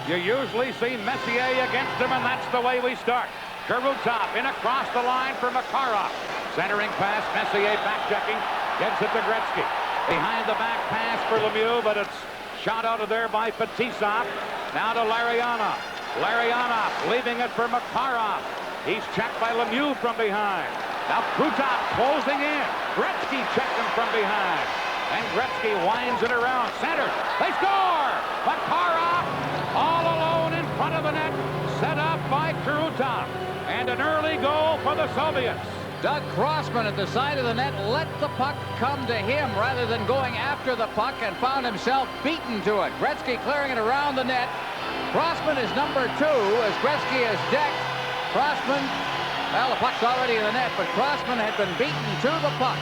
You usually see Messier against him, and that's the way we start. Kurutov in across the line for Makarov. Centering pass, Messier back-checking, gets it to Gretzky. Behind the back pass for Lemieux, but it's shot out of there by Fetisov. Now to Larionov. Larionov leaving it for Makarov. He's checked by Lemieux from behind. Now Krutov closing in. Gretzky checking from behind. And Gretzky winds it around center. They score! Makarov all alone in front of the net. Set up by Krutov. And an early goal for the Soviets. Doug Crossman at the side of the net let the puck come to him rather than going after the puck, and found himself beaten to it. Gretzky clearing it around the net. Crossman is number 2 as Gretzky is decked. Crossman, well, the puck's already in the net, but Crossman had been beaten to the puck.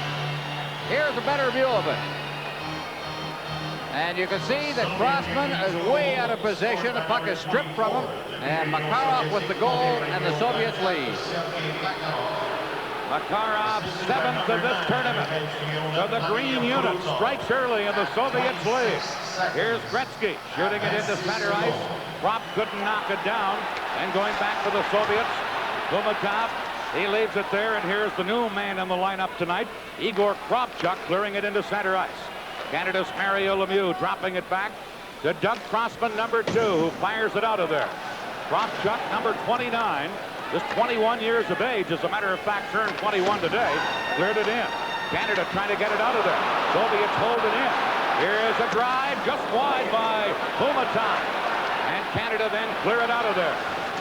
Here's a better view of it. And you can see that Crossman is way out of position. The puck is stripped from him. And Makarov with the goal, and the Soviets lead. Makarov, 7th of this tournament. So the green unit strikes early, and the Soviets lead. Here's Gretzky shooting it into center ice. Kropp couldn't knock it down. And going back for the Soviets, Kumatov, he leaves it there, and here's the new man in the lineup tonight, Igor Kravchuk, clearing it into center ice. Canada's Mario Lemieux dropping it back to Doug Crossman, number 2, who fires it out of there. Kravchuk, number 29, just 21 years of age, as a matter of fact, turned 21 today, cleared it in. Canada trying to get it out of there. Soviets hold it in. Here's a drive just wide by Kumatov. And Canada then clear it out of there.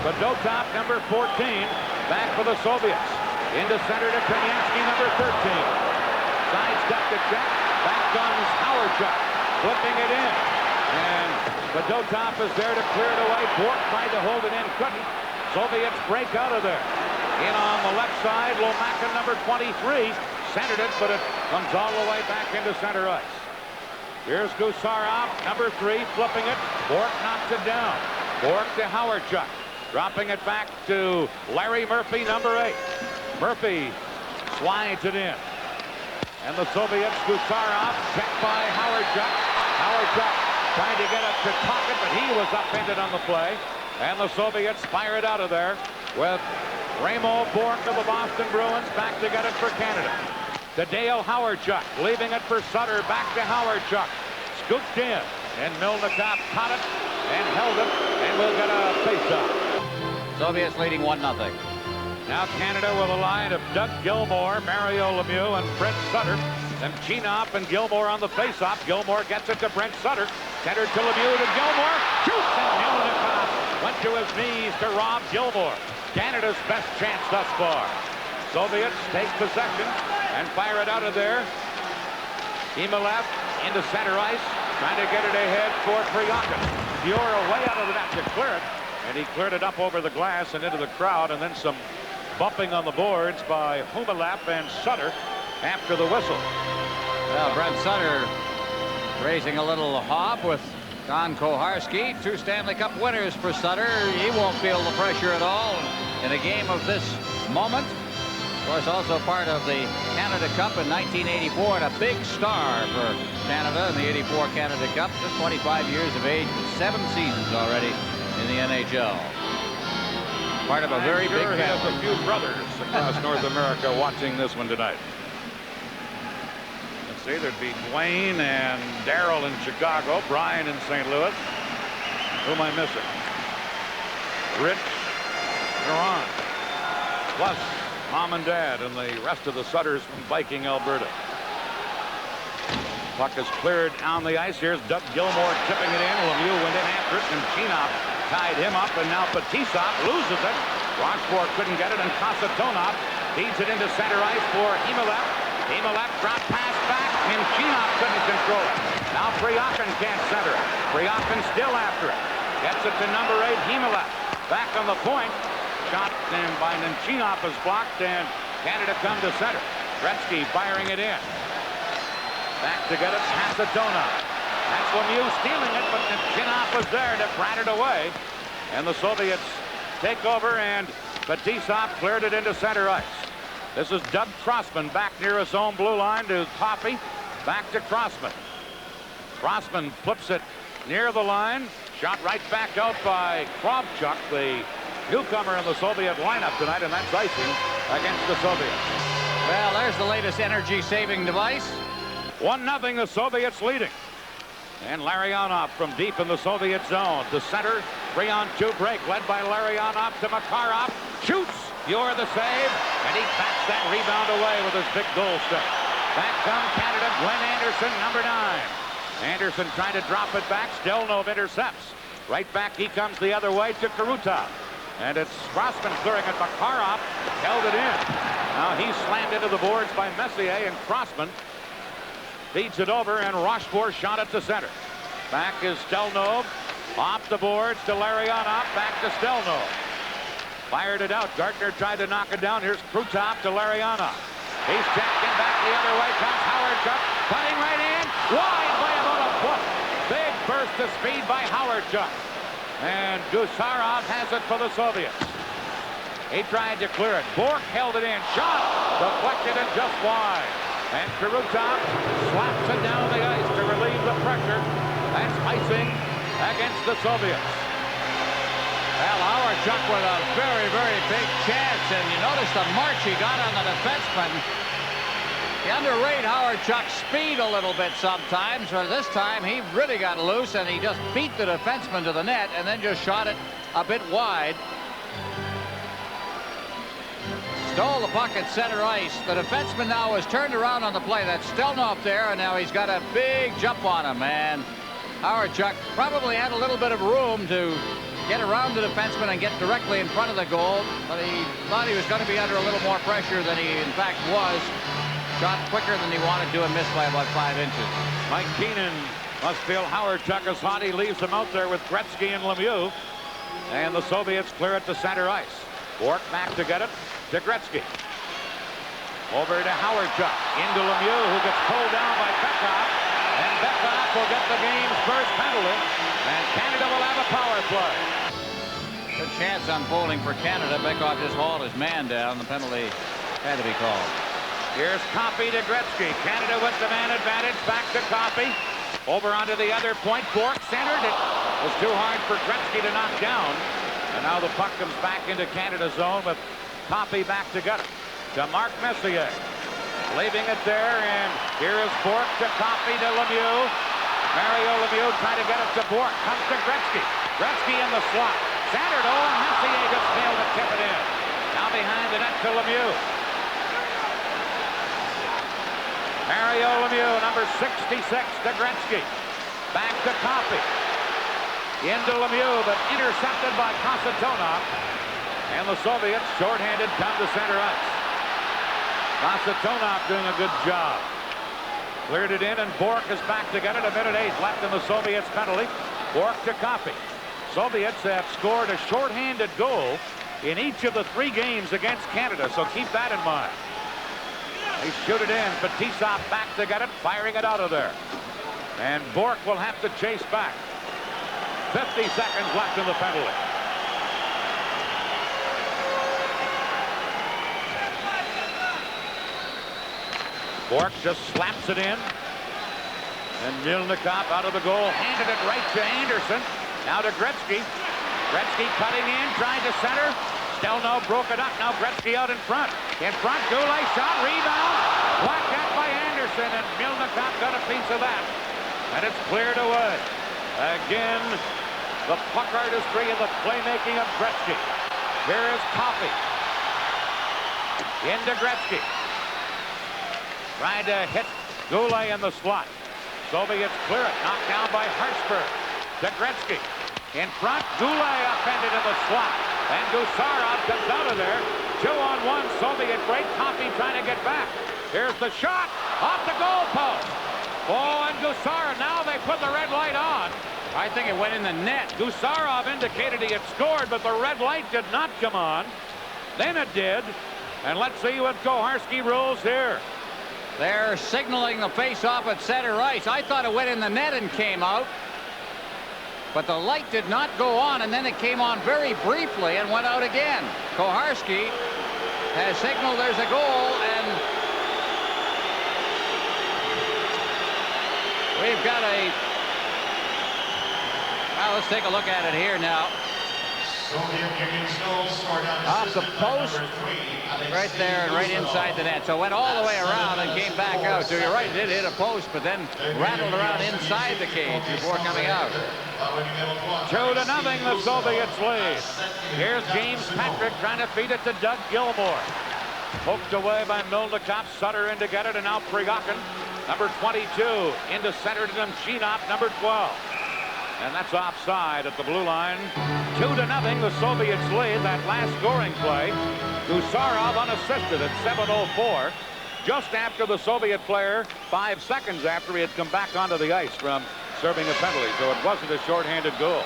Fedotov, number 14, back for the Soviets. Into center to Kremyansky, number 13. Sidestep to check. Back comes Howardchuk, flipping it in. And Fedotov is there to clear it away. Bork tried to hold it in, couldn't. Soviets break out of there. In on the left side, Lomacka, number 23, centered it, but it comes all the way back into center ice. Here's Gusarov, number 3, flipping it. Bork knocks it down. Bork to Howardchuk. Dropping it back to Larry Murphy, number 8. Murphy slides it in. And the Soviets, Gusarov, checked by Howardchuk. Howardchuk trying to get it to Tocchet, but he was upended on the play. And the Soviets fire it out of there with Remo Bork of the Boston Bruins back to get it for Canada. To Dale Howardchuk, leaving it for Sutter, back to Howardchuk. Scooped in, and Milnikov caught it and held it, and we'll get a face-off. Soviets leading 1-0. Now Canada with a line of Doug Gilmour, Mario Lemieux, and Brent Sutter. Then Chinoff and Gilmour on the face-off. Gilmour gets it to Brent Sutter. Centered to Lemieux to Gilmour. Shoots, and Milnikov went to his knees to Rob Gilmour. Canada's best chance thus far. Soviets take possession and fire it out of there. Imalev into center ice, trying to get it ahead for Kryakin. Fiora way out of the net to clear it, and he cleared it up over the glass and into the crowd, and then some bumping on the boards by Humalap and Sutter after the whistle. Well, Brent Sutter raising a little hob with Don Koharski. 2 Stanley Cup winners for Sutter. He won't feel the pressure at all in a game of this moment. Of course, also part of the Canada Cup in 1984, and a big star for Canada in the '84 Canada Cup. Just 25 years of age, with 7 seasons already in the NHL. Part of a very big family. He has a few brothers across North America watching this one tonight. Let's see, there'd be Dwayne and Darryl in Chicago, Brian in St. Louis. Who am I missing? Rich, Garon, plus Mom and Dad and the rest of the Sutters from Viking, Alberta. Puck is cleared on the ice. Here's Doug Gilmour tipping it in. Lemieux went in after it, and Chinoff tied him up, and now Fetisov loses it. Rochefort couldn't get it, and Kasatonov feeds it into center ice for Imalev. Imalev drop pass back, and Chinoff couldn't control it. Now Kryakin can't center it. Kryakin still after it. Gets it to number 8, Imalev. Back on the point. Shot and by Nemchinov is blocked, and Canada come to center. Gretzky firing it in. Back to get it, Kasatonov. That's Lemieux stealing it, but Nemchinov was there to bat it away. And the Soviets take over, and Fetisov cleared it into center ice. This is Doug Crossman back near his own blue line to Coffey. Back to Crossman. Crossman flips it near the line, Shot right back out by Kravchuk, the newcomer in the Soviet lineup tonight, and that's icing against the Soviets. Well, there's the latest energy-saving device. 1-0, the Soviets leading. And Larionov from deep in the Soviet zone to center. 3-on-2 break led by Larionov to Makarov. Shoots. You're the save. And he bats that rebound away with his big goal stick. Back comes Canada. Glenn Anderson, number 9. Anderson trying to drop it back. Stelnov intercepts. Right back he comes the other way to Karutov. And it's Crossman clearing it. Makarov held it in. Now he's slammed into the boards by Messier, and Crossman feeds it over, and Rochefort shot it to center. Back is Stelnov. Off the boards to Larionov. Back to Stelnov. Fired it out. Gardner tried to knock it down. Here's Krutov to Larionov. He's checked in back the other way. Comes Howard Chuck. Cutting right in. Wide by about a foot. Big burst of speed by Howard Chuck. And Gusarov has it for the Soviets. He tried to clear it. Bork held it in. Shot. Deflected and just wide. And Karutov slaps it down the ice to relieve the pressure. That's icing against the Soviets. Well, Howard Chuck with a very, very big chance, and you notice the march he got on the defenseman. You underrate Howard Chuck's speed a little bit sometimes, but this time he really got loose, and he just beat the defenseman to the net and then just shot it a bit wide. Stole the puck at center ice. The defenseman now is turned around on the play. That's Stelnov there, and now he's got a big jump on him, and Howard Chuck probably had a little bit of room to get around the defenseman and get directly in front of the goal, but he thought he was going to be under a little more pressure than he in fact was. Shot quicker than he wanted to and missed by about 5 inches. Mike Keenan must feel Howard Chuck is hot. He leaves him out there with Gretzky and Lemieux, and the Soviets clear it to center ice. Bork back to get it to Gretzky. Over to Howard Chuck. Into Lemieux, who gets pulled down by Bekhoff. And Bekhoff will get the game's first penalty. And Canada will have a power play. Good chance unfolding for Canada. Bekhoff just hauled his man down. The penalty had to be called. Here's Coffey to Gretzky. Canada with the man advantage. Back to Coffey. Over onto the other point. Bork centered. It was too hard for Gretzky to knock down. And now the puck comes back into Canada's zone with Coffey back to get it. To Mark Messier. Leaving it there, and here is Bork to Coffey to Lemieux. Mario Lemieux trying to get it to Bork. Comes to Gretzky. Gretzky in the slot. Centered. Oh, and Messier just failed to tip it in. Now behind the net to Lemieux. Mario Lemieux, number 66 to Gretzky. Back to Coffey. Into Lemieux, but intercepted by Kasatonov. And the Soviets, shorthanded, come to center ice. Kasatonov doing a good job. Cleared it in, and Bork is back to get it. 1:08 left in the Soviets' penalty. Bork to Coffey. Soviets have scored a shorthanded goal in each of the 3 games against Canada, so keep that in mind. They shoot it in. Fetisov back to get it, firing it out of there. And Bork will have to chase back. 50 seconds left in the penalty. Bork just slaps it in. And Milnikov out of the goal, handed it right to Anderson. Now to Gretzky. Gretzky cutting in, trying to center. Stelnov broke it up. Now Gretzky out in front. In front, Goulet shot, rebound. Blocked out by Anderson, and Milnikov got a piece of that. And it's cleared away. Again, the puck artistry and the playmaking of Gretzky. Here is Coffey. Into Gretzky. Trying to hit Goulet in the slot. Soviets clear it. Knocked down by Hartsburg. To Gretzky. In front, Goulet upended in the slot. And Gusarov comes out of there. 2-on-1 Soviet break. Coffey trying to get back. Here's the shot. Off the goal post. Oh, and Gusarov. Now they put the red light on. I think it went in the net. Gusarov indicated he had scored, but the red light did not come on. Then it did. And let's see what Koharski rules here. They're signaling the face-off at center ice. I thought it went in the net and came out. But the light did not go on, and then it came on very briefly and went out again. Koharski has signaled there's a goal, and we've got a Well, let's take a look at it here now. Off the post, right there and right inside the net. So it went all the way around and came back out. So you're right, it did hit a post, but then rattled around inside the cage before coming out. 2-0, the Soviets lead. Here's James Patrick trying to feed it to Doug Gilmore. Poked away by Milnikov. Sutter in to get it, and now Prigokin, number 22, into center to Demchinov, number 12. And that's offside at the blue line. 2-0, the Soviets lead. That last scoring play, Gusarov unassisted at 7:04, just after the Soviet player, 5 seconds after he had come back onto the ice from serving a penalty. So it wasn't a shorthanded goal.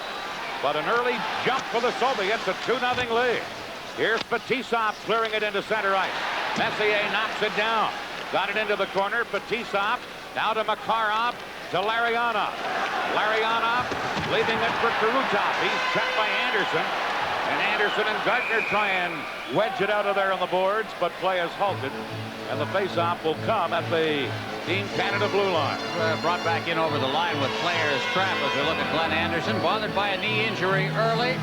But an early jump for the Soviets, a 2-0 lead. Here's Fetisov clearing it into center ice. Messier knocks it down. Got it into the corner. Fetisov now to Makarov. To Larionov. Larionov leaving it for Karutov. He's checked by Anderson. And Anderson and Gardner try and wedge it out of there on the boards, but play is halted. And the faceoff will come at the Team Canada blue line. Brought back in over the line with players trap as we look at Glenn Anderson, bothered by a knee injury early.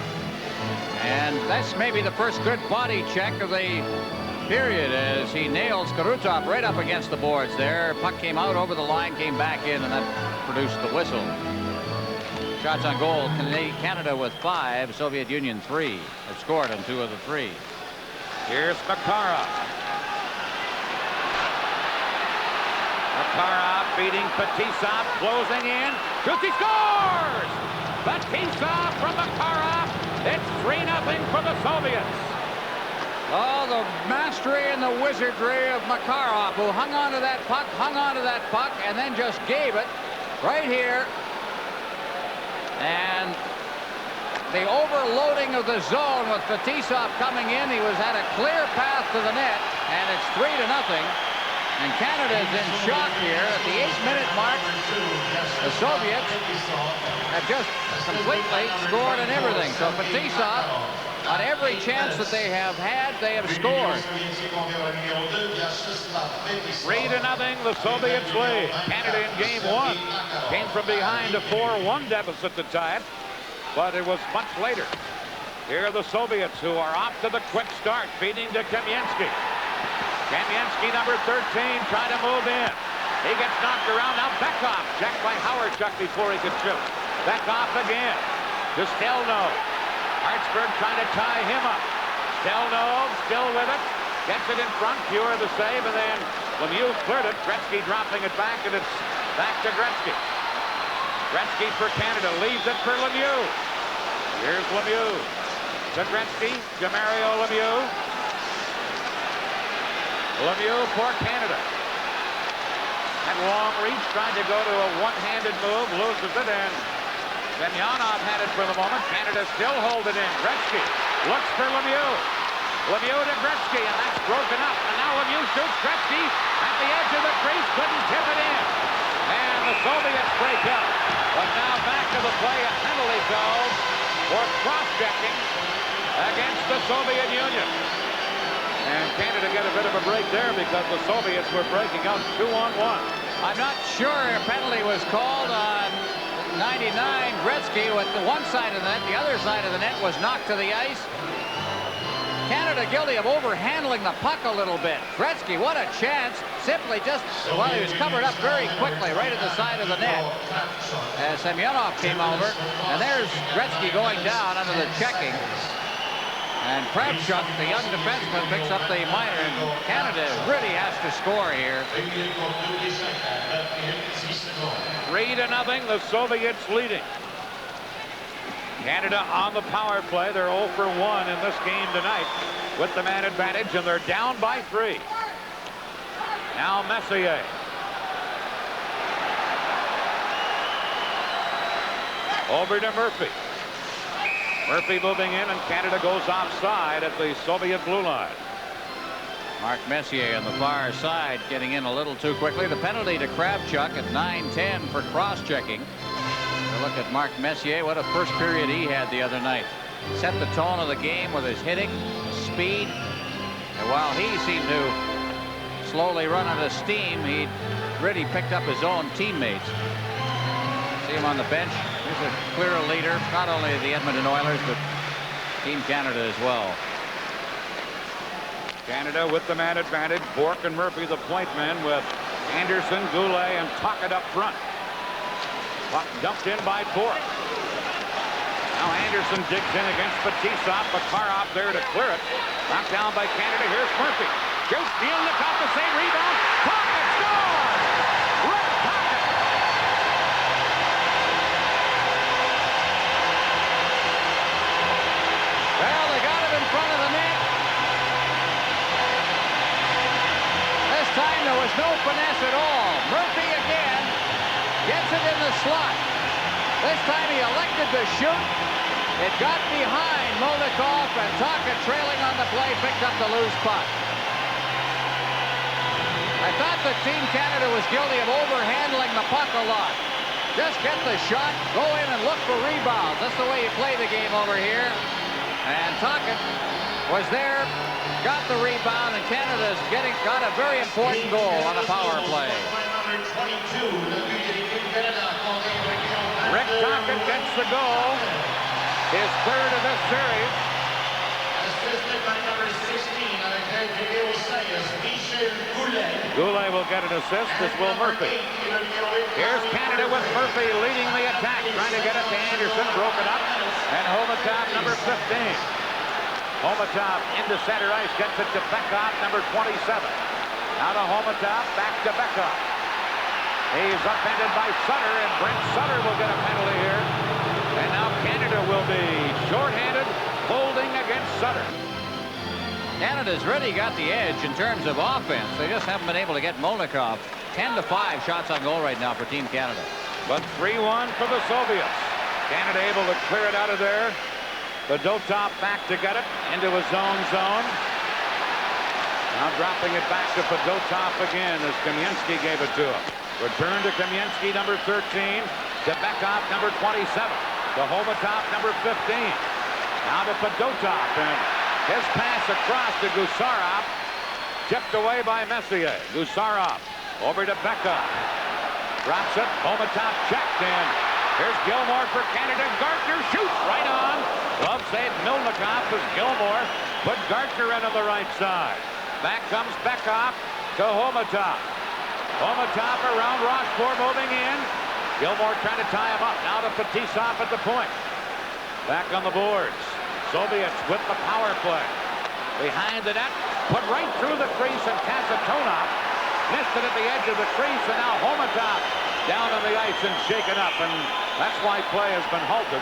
And that's maybe the first good body check of the period as he nails Karutov right up against the boards there. Puck came out over the line, came back in, and that produced the whistle. Shots on goal, Canada with 5, Soviet Union 3. Have scored on 2 of the 3. Here's Makarov. Makarov beating Fetisov, closing in. Shoots, he scores! Fetisov from Makarov. It's 3-0 for the Soviets. Oh, the mastery and the wizardry of Makarov, who hung on to that puck, and then just gave it right here. And the overloading of the zone with Fetisov coming in, he had a clear path to the net, and it's 3-0. And Canada is in shock here at the 8-minute mark. The Soviets have just completely scored and everything. So Fetisov, on every chance that they have had, they have scored. 3-0, the Soviets lead. Canada in game 1 came from behind a 4-1 deficit to tie it, but it was much later. Here are the Soviets, who are off to the quick start, feeding to Kamensky. Kamensky, number 13, trying to move in. He gets knocked around. Now Bekov, checked by Howardchuk before he could shoot. Bekov again to Stelno. Hartsburg trying to tie him up. Stelno still with it. Gets it in front. Pure the save. And then Lemieux cleared it. Gretzky dropping it back. And it's back to Gretzky. Gretzky for Canada. Leaves it for Lemieux. Here's Lemieux. To Gretzky. To Mario Lemieux. Lemieux for Canada. That long reach. Trying to go to a one-handed move. Loses it. And Semyonov had it for the moment. Canada still hold it in. Gretzky looks for Lemieux. Lemieux to Gretzky, and that's broken up. And now Lemieux shoots. Gretzky at the edge of the crease, couldn't tip it in. And the Soviets break up. But now back to the play, a penalty called for cross-checking against the Soviet Union. And Canada get a bit of a break there because the Soviets were breaking out 2-on-1. I'm not sure a penalty was called on 99 Gretzky with the one side of the net. The other side of the net was knocked to the ice. Canada guilty of overhandling the puck a little bit. Gretzky, what a chance. Simply just, well, he was covered up very quickly right at the side of the net as Semyonov came over. And there's Gretzky going down under the checking. And Kravchuk, the young defenseman, picks up the minor. And Canada really has to score here. 3-0, the Soviets leading. Canada on the power play. They're 0 for 1 in this game tonight with the man advantage, and they're down by 3. Now Messier. Over to Murphy. Murphy moving in, and Canada goes offside at the Soviet blue line. Mark Messier on the far side getting in a little too quickly. The penalty to Kravchuk at 9-10 for cross-checking. Look at Mark Messier. What a first period he had the other night. Set the tone of the game with his hitting, speed. And while he seemed to slowly run out of steam, he really picked up his own teammates. See him on the bench. Here's a clear leader, not only the Edmonton Oilers, but Team Canada as well. Canada with the man advantage. Bourque and Murphy the point men with Anderson, Goulet, and Tocchet up front. Puck dumped in by Bourque. Now Anderson digs in against Fetisov. Makarov there to clear it. Knocked down by Canada. Here's Murphy. Shoots, Mielnikov the same rebound. Tocchet scores! Rick Tocchet! Well, they got him in front of the net. This time there was no finesse at all. Murphy again gets it in the slot. This time he elected to shoot. It got behind Mielnikov, and Tocchet, trailing on the play, picked up the loose puck. I thought that Team Canada was guilty of overhandling the puck a lot. Just get the shot, go in and look for rebounds. That's the way you play the game over here. And Tocchet was there, got the rebound, and Canada's got a very important goal on a power play. Rick Tocchet gets the goal. His third of this series. Assisted by number 16, Goulet will get an assist, as will Murphy. Here's Canada with Murphy leading the attack, trying to get it to Anderson, broken up, and Homatov, number 15. Homatov into center ice, gets it to Bekov, number 27. Now to Homatov, back to Bekov. He's upended by Sutter, and Brent Sutter will get a penalty here. And now Canada will be shorthanded, holding against Sutter. Canada's really got the edge in terms of offense. They just haven't been able to get Mielnikov. 10-5 shots on goal right now for Team Canada. But 3-1 for the Soviets. Canada able to clear it out of there. Fedotov back to get it into his own zone. Now dropping it back to Fedotov again as Kamensky gave it to him. Return to Kamensky, number 13. To Bekov, number 27. To Homatov, number 15. Now to Fedotov, and his pass across to Gusarov. Tipped away by Messier. Gusarov over to Bekov. Drops it. Homatov checked in. Here's Gilmore for Canada. Gardner shoots right on. Glove save Mielnikov as Gilmore put Gardner in on the right side. Back comes Bekov to Homatov. Homatov around Rochefort moving in. Gilmore trying to tie him up. Now to Fetisov at the point. Back on the boards. Soviets with the power play. Behind the net. Put right through the crease, and Kasatonov missed it at the edge of the crease, and now Homatov down on the ice and shaken up, and that's why play has been halted.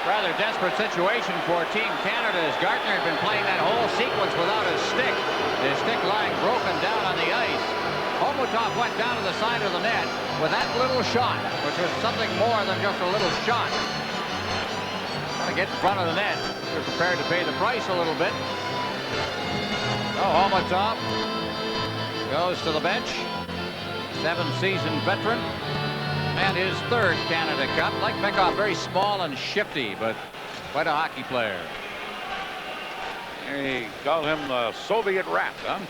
Rather desperate situation for Team Canada as Gardner had been playing that whole sequence without his stick. His stick lying broken down on the ice. Homatov went down to the side of the net with that little shot, which was something more than just a little shot. Want to get in front of the net. They're prepared to pay the price a little bit. Oh, Homatov goes to the bench. 7-season veteran. And his third Canada Cup. Like Bekov, very small and shifty, but quite a hockey player. They call him the Soviet rat, huh?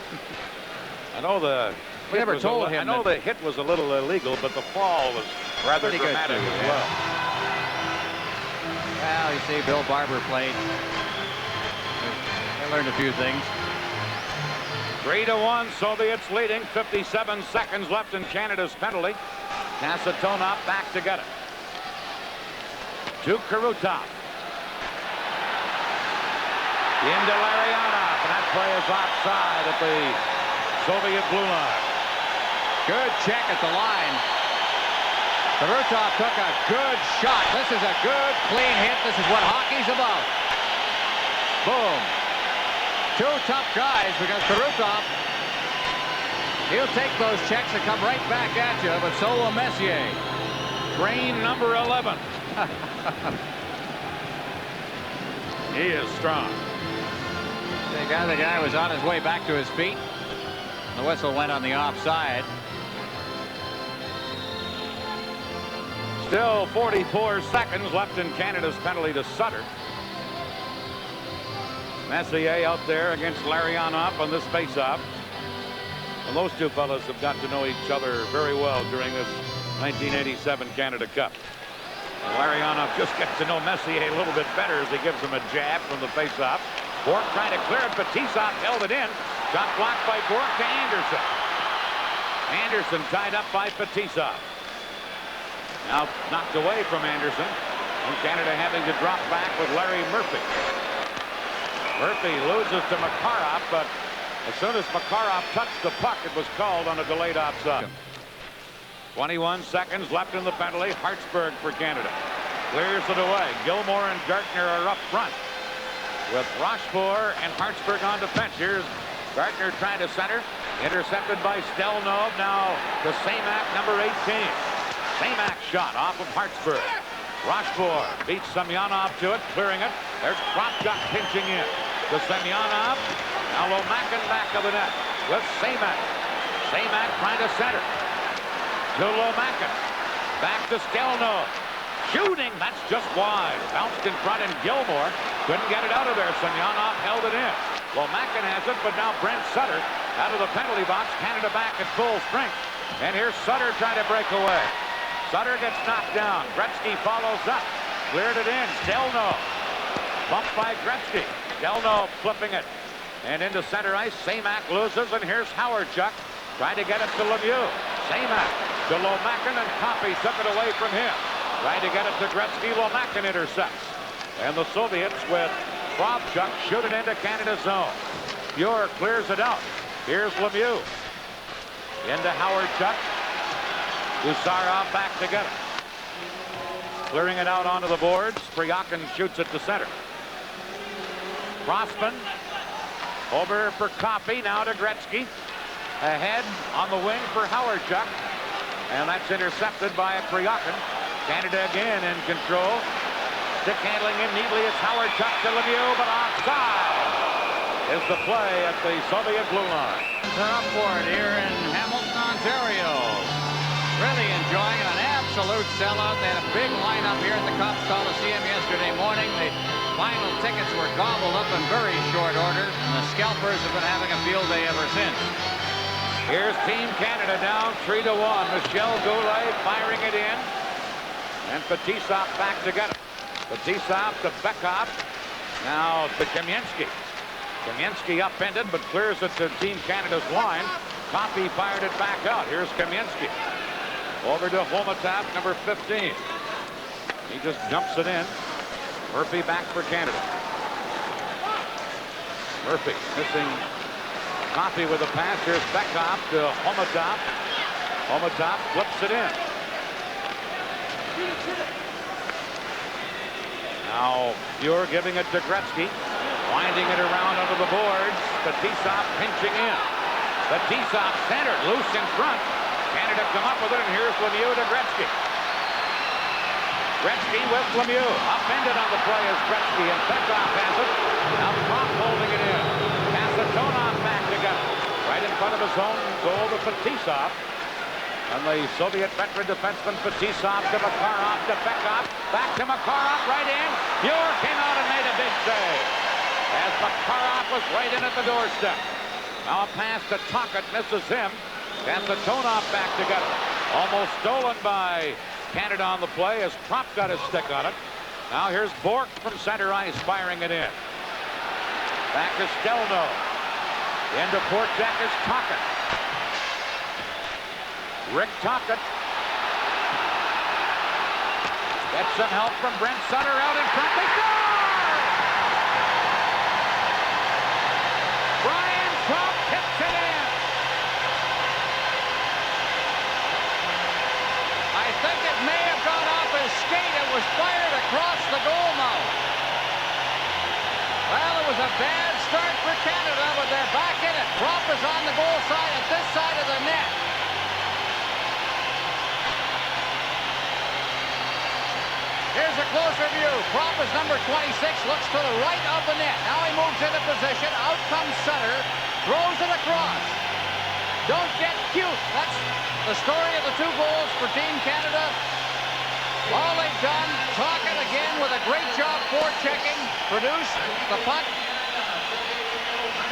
I know the... We never told him. I know the hit was a little illegal, but the fall was rather dramatic as well. Well, you see, Bill Barber played. They learned a few things. 3-1, Soviets leading. 57 seconds left in Canada's penalty. Kasatonov back to get it. To Krutov. Into Larionov, and that play is offside at the Soviet blue line. Good check at the line. Krutov took a good shot. This is a good, clean hit. This is what hockey's about. Boom. Two tough guys, because Krutov, he'll take those checks and come right back at you, but so will Messier. Train number 11. He is strong. The guy was on his way back to his feet. The whistle went on the offside. Still 44 seconds left in Canada's penalty to Sutter. Messier out there against Larionov on this faceoff. And those two fellas have got to know each other very well during this 1987 Canada Cup. Larionov just gets to know Messier a little bit better as he gives him a jab from the faceoff. Bork trying to clear it, but Fetisov held it in. Shot blocked by Bork to Anderson. Anderson tied up by Fetisov. Now knocked away from Anderson. And Canada having to drop back with Larry Murphy. Murphy loses to Makarov, but as soon as Makarov touched the puck, it was called on a delayed offside. 21 seconds left in the penalty. Hartsburg for Canada. Clears it away. Gilmore and Gartner are up front with Rochefort and Hartsburg on defense. Here's Gartner trying to center. Intercepted by Stelnov. Now to Samak, number 18. Samak shot off of Hartsburg. Rochefort beats Semyonov to it, clearing it. There's Kropchuk pinching in to Semyonov. Now Lomakin back of the net with Samak. Samak trying to center to Lomakin. Back to Stelnov. Shooting, that's just wide. Bounced in front, and Gilmore couldn't get it out of there. Semyonov held it in. Lomakin has it, but now Brent Sutter out of the penalty box. Canada back at full strength. And here's Sutter trying to break away. Sutter gets knocked down. Gretzky follows up. Cleared it in. Stelnov. Bumped by Gretzky. Stelnov flipping it. And into center ice. Samak loses, and here's Howardchuk trying to get it to Lemieux. Samak to Lomakin, and Coffey took it away from him. Trying to get it to Gretzky. Lomakin intercepts. And the Soviets with Kropchuk shoot it into Canada's zone. Fuhr clears it out. Here's Lemieux. Into Howardchuk. Gusarov back to get it. Clearing it out onto the boards. Priakin shoots it to center. Crossman over for Coffey. Now to Gretzky. Ahead on the wing for Howardchuk. And that's intercepted by Priakin. Canada again in control. Stick handling in neatly. It's Howardchuk to Lemieux, but offside is the play at the Soviet blue line. They're upward here in Hamilton, Ontario. Really enjoying an absolute sellout. They had a big lineup here at the Cops Coliseum yesterday morning. The final tickets were gobbled up in very short order, and the scalpers have been having a field day ever since. Here's Team Canada down 3-1. Michel Goulet firing it in. And Fetisov back to get it. Fetisov to Bekov. Now to Kamensky. Kamensky upended, but clears it to Team Canada's line. Coffey fired it back out. Here's Kamensky. Over to Homatap, number 15. He just jumps it in. Murphy back for Canada. Murphy missing Coffey with a pass. Here's Bekov to Homatap. Homatap flips it in. Now Fuhr giving it to Gretzky. Winding it around under the boards. Fetisov pinching in. Fetisov centered, loose in front. Canada come up with it, and here's Lemieux to Gretzky. Gretzky with Lemieux. Upended on the play as Gretzky, and Bekov has it. Now Propp holding it in. Kasatonov back to get it. Right in front of his own goal to Fetisov. And the Soviet veteran defenseman Fetisov to Makarov to Bekov. Back to Makarov, right in. Fuhr came out and made a big save. As Makarov was right in at the doorstep. Now a pass to Tocchet, misses him. Kasatonov back to get it. Almost stolen by Canada on the play as Propp got his stick on it. Now here's Bork from center ice firing it in. Back to Stelno. Into Portek is Tocchet. Rick Tocchet. Gets some help from Brent Sutter out in front. They score! Brian Propp hits it in. I think it may have gone off his skate. It was fired across the goal mouth. Well, it was a bad start for Canada, but they're back in it. Propp is on the goal side at this side of the net. Here's a closer view. Propp is number 26, looks to the right of the net. Now he moves into position. Out comes Sutter, throws it across. Don't get cute. That's the story of the 2 goals for Team Canada. All they've done, Tocchet again with a great job forechecking, produced the puck.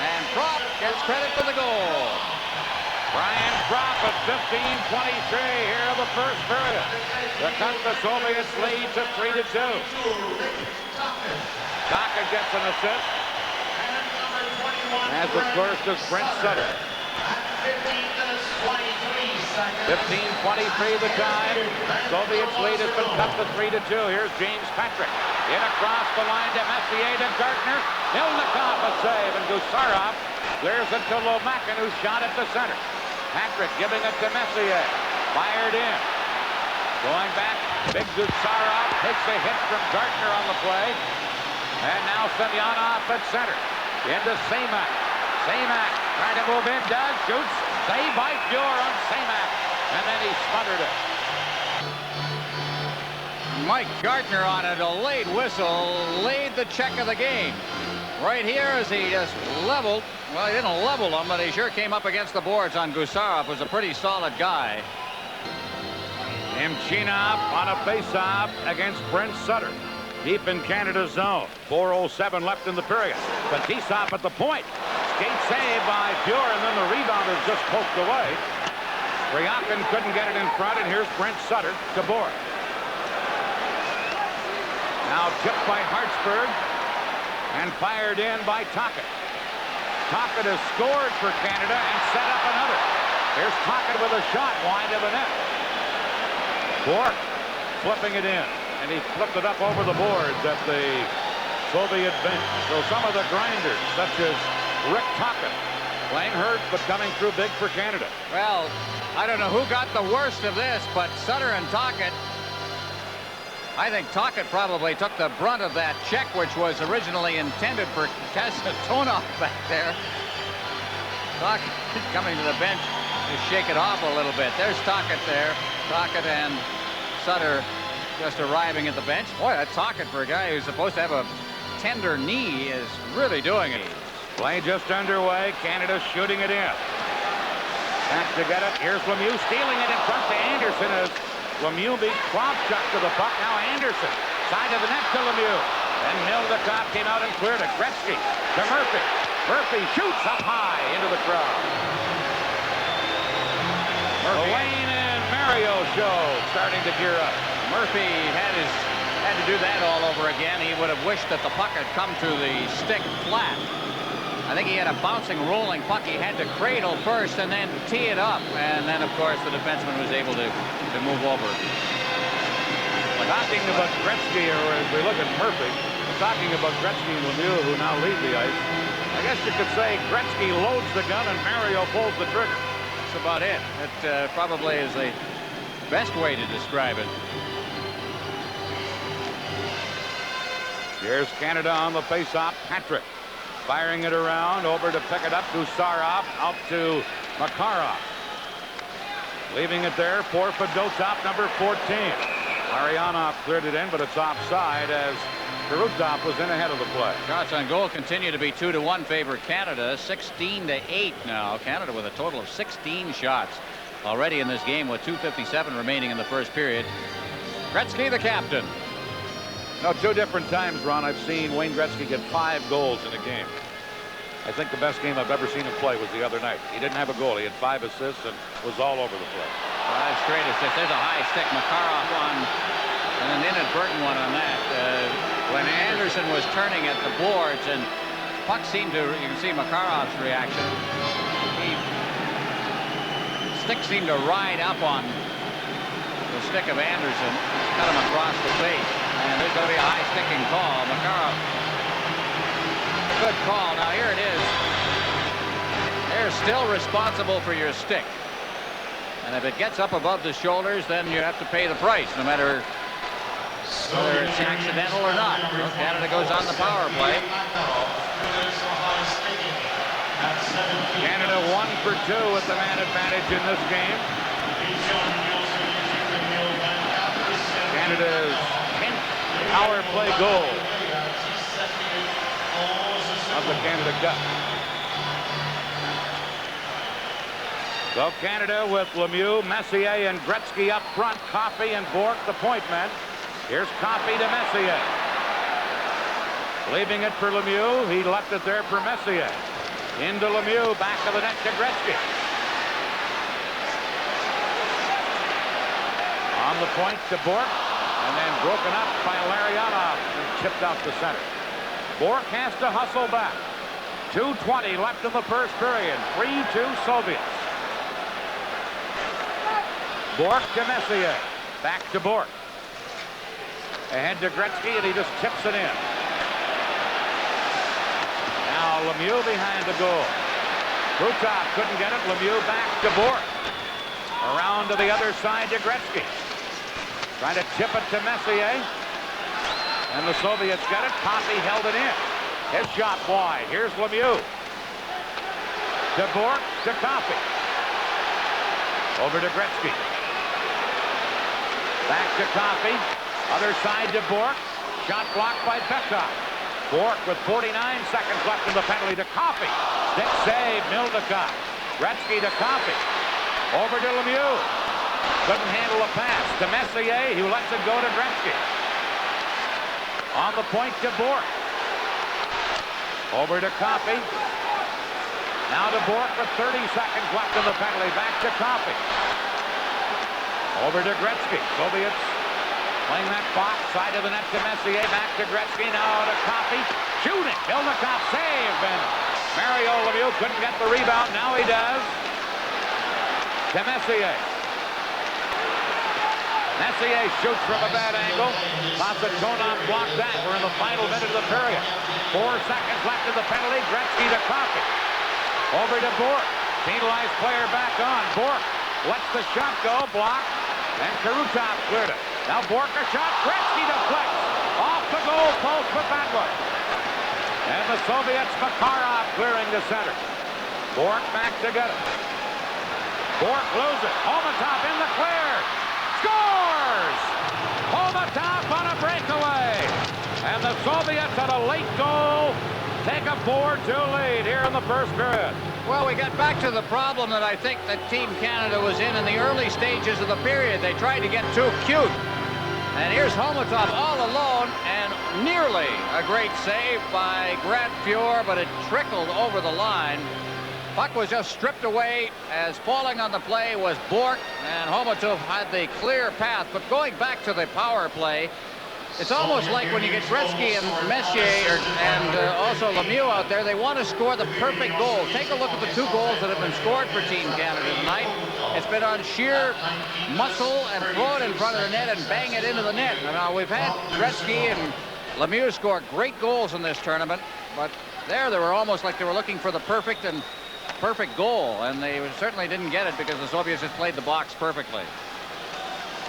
And Propp gets credit for the goal. Brian drop at 15:23 here in the first period. The cut the Soviets lead to 3-2. Taka gets an assist. As the first is Brent Sutter. 15:23 the time. Soviets lead has been cut to 3-2. Here's James Patrick. In across the line to Messier to Gartner. Milnikov a save, and Gusarov clears it to Lomakin, who shot at the center. Patrick giving it to Messier. Fired in. Going back, big Gusarov takes a hit from Gartner on the play. And now Semyonov at center. Into Semak. Semak trying to move in, does, shoots. Save by Fuhr on Semak. And then he smothered it. Mike Gartner on a delayed whistle laid the check of the game. Right here as he just leveled. Well, he didn't level him, but he sure came up against the boards on Gusarov. Was a pretty solid guy. Imchinov on a face-off against Brent Sutter. Deep in Canada's zone. 4:07 left in the period. Fetisov at the point. Skate save by Fuhr, and then the rebound is just poked away. Ryakin couldn't get it in front, and here's Brent Sutter to Bohr. Now tipped by Hartsburg and fired in by Tocchet. Tocchet has scored for Canada and set up another. Here's Tocchet with a shot wide of the net. Bohr flipping it in, and he flipped it up over the boards at the Soviet bench. So some of the grinders, such as Rick Tocchet, playing hurt but coming through big for Canada. Well, I don't know who got the worst of this, but Sutter and Tocchet. I think Tocchet probably took the brunt of that check, which was originally intended for Kasatonov back there. Tocchet coming to the bench to shake it off a little bit. There's Tocchet there. Tocchet and Sutter just arriving at the bench. Boy, that Tocchet, for a guy who's supposed to have a tender knee, is really doing it. Play just underway. Canada shooting it in. Back to get it. Here's Lemieux stealing it in front to Anderson as Lemieux beat Kravchuk to the puck. Now Anderson. Side of the net to Lemieux. And Milnikov came out and cleared it. Gretzky to Murphy. Murphy shoots up high into the crowd. The Wayne and Mario show starting to gear up. Murphy had to do that all over again. He would have wished that the puck had come to the stick flat. I think he had a bouncing, rolling puck. He had to cradle first and then tee it up. And then, of course, the defenseman was able to move over. Talking about Gretzky, or as we look at Murphy, talking about Gretzky and Lemieux, who now lead the ice, I guess you could say Gretzky loads the gun and Mario pulls the trigger. That's about it. That probably is the best way to describe it. Here's Canada on the face-off. Patrick firing it around, over to pick it up. Gusarov out to Makarov. Leaving it there for Fedotov, number 14. Larionov cleared it in, but it's offside as Karutov was in ahead of the play. Shots on goal continue to be 2-1 favor Canada. 16-8 now. Canada with a total of 16 shots already in this game with 2:57 remaining in the first period. Gretzky, the captain. No, two different times, Ron, I've seen Wayne Gretzky get 5 goals in a game. I think the best game I've ever seen him play was the other night. He didn't have a goal. He had 5 assists and was all over the place. 5 straight assists. There's a high stick. Makarov on, and an inadvertent one on that. When Anderson was turning at the boards, and puck seemed to, you can see Makarov's reaction. Stick seemed to ride up on the stick of Anderson, cut him across the face. And there's going to be a high sticking call. Makarov. Good call. Now here it is. They're still responsible for your stick. And if it gets up above the shoulders, then you have to pay the price, no matter whether it's accidental or not. So Canada goes on the power play. Canada 1 for 2 with the man advantage in this game. Canada's 10th power play goal of the Canada Cup. So Canada with Lemieux, Messier, and Gretzky up front. Coffey and Bourque, the point men. Here's Coffey to Messier. Leaving it for Lemieux. He left it there for Messier. Into Lemieux, back of the net to Gretzky. On the point to Bork, and then broken up by Larionov, and chipped out to center. Bork has to hustle back. 2:20 left in the first period. 3-2 Soviets. Bork to Messier. Back to Bork. Ahead to Gretzky, and he just tips it in. Now Lemieux behind the goal. Krutov couldn't get it. Lemieux back to Bork. Around to the other side to Gretzky. Trying to tip it to Messier. And the Soviets got it. Coffey held it in. His shot wide. Here's Lemieux. To Bork, to Coffey. Over to Gretzky. Back to Coffey. Other side to Bork. Shot blocked by Pekov. Bork with 49 seconds left in the penalty to Coffey. Stick save, Mildekov. Gretzky to Coffey. Over to Lemieux. Couldn't handle a pass to Messier, who lets it go to Gretzky. On the point to Bork. Over to Coffey. Now to Bork with 30 seconds left in the penalty. Back to Coffey. Over to Gretzky. Soviets playing that box, side of the net to Messier. Back to Gretzky. Now to Coffey. Shooting. Mildekov save. And Mario Lemieux couldn't get the rebound. Now he does. To Messier. Messier shoots from a bad angle. Kasatonov blocked that. We're in the final minute of the period. 4 seconds left in the penalty. Gretzky to Coffey. Over to Bork. Penalized player back on. Bork lets the shot go. Blocked. And Krutov cleared it. Now Bork a shot. Gretzky deflects. Off the goal post with that one. And the Soviets, Makarov clearing to center. Bork back to get it. Bork loses it. Homatov in the clear. Scores! Homatov on a breakaway. And the Soviets at a late goal take a 4-2 lead here in the first period. Well, we got back to the problem that I think that Team Canada was in the early stages of the period. They tried to get too cute. And here's Homatov all alone, and nearly a great save by Grant Fuhr, but it trickled over the line. Puck was just stripped away, as falling on the play was Bork, and Homatov had the clear path. But going back to the power play, it's almost like when you get Gretzky and Messier and also Lemieux out there, they want to score the perfect goal. Take a look at the 2 goals that have been scored for Team Canada tonight. It's been on sheer muscle and throw it in front of the net and bang it into the net. Now, we've had Gretzky and Lemieux score great goals in this tournament, but they were almost like they were looking for the perfect goal, and they certainly didn't get it because the Soviets just played the box perfectly.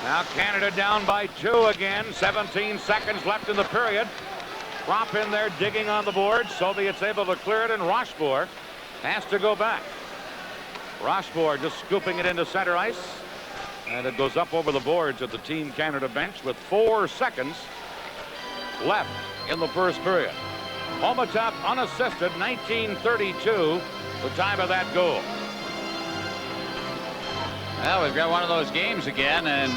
Now Canada down by 2 again. 17 seconds left in the period. Krop in there digging on the board. Soviets able to clear it, and Rochefort has to go back. Rochefort just scooping it into center ice, and it goes up over the boards at the Team Canada bench with 4 seconds left in the first period. Homatov unassisted, 1932, the time of that goal. Well, we've got one of those games again, and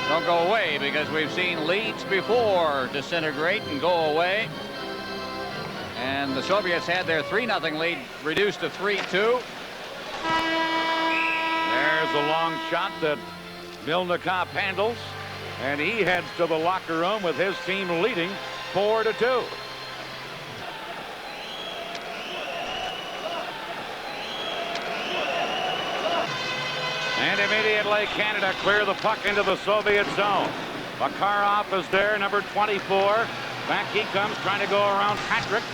don't go away, because we've seen leads before disintegrate and go away. And the Soviets had their 3-0 lead reduced to 3-2. There's a long shot that Mildekov handles, and he heads to the locker room with his team leading 4-2. And immediately Canada clear the puck into the Soviet zone. Makarov is there, number 24. Back he comes, trying to go around Patrick.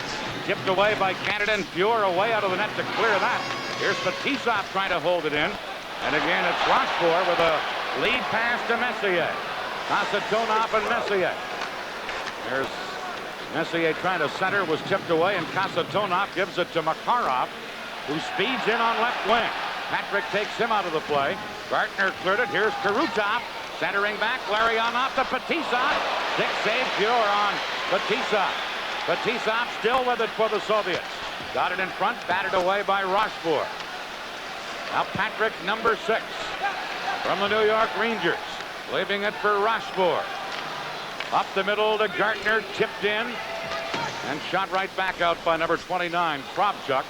Tipped away by Canada, and Fuhr away out of the net to clear that. Here's Fetisov trying to hold it in. And again, it's Rochefort with a lead pass to Messier. Kasatonov and Messier. There's Messier trying to center, was tipped away, and Kasatonov gives it to Makarov, who speeds in on left wing. Patrick takes him out of the play. Gartner cleared it. Here's Krutov centering back. Larionov to Fetisov. Stick save Fuhr on Fetisov. Fetisov still with it for the Soviets. Got it in front, batted away by Rochefort. Now Patrick, number 6, from the New York Rangers, leaving it for Rochefort. Up the middle to Gartner, tipped in, and shot right back out by number 29, Kravchuk.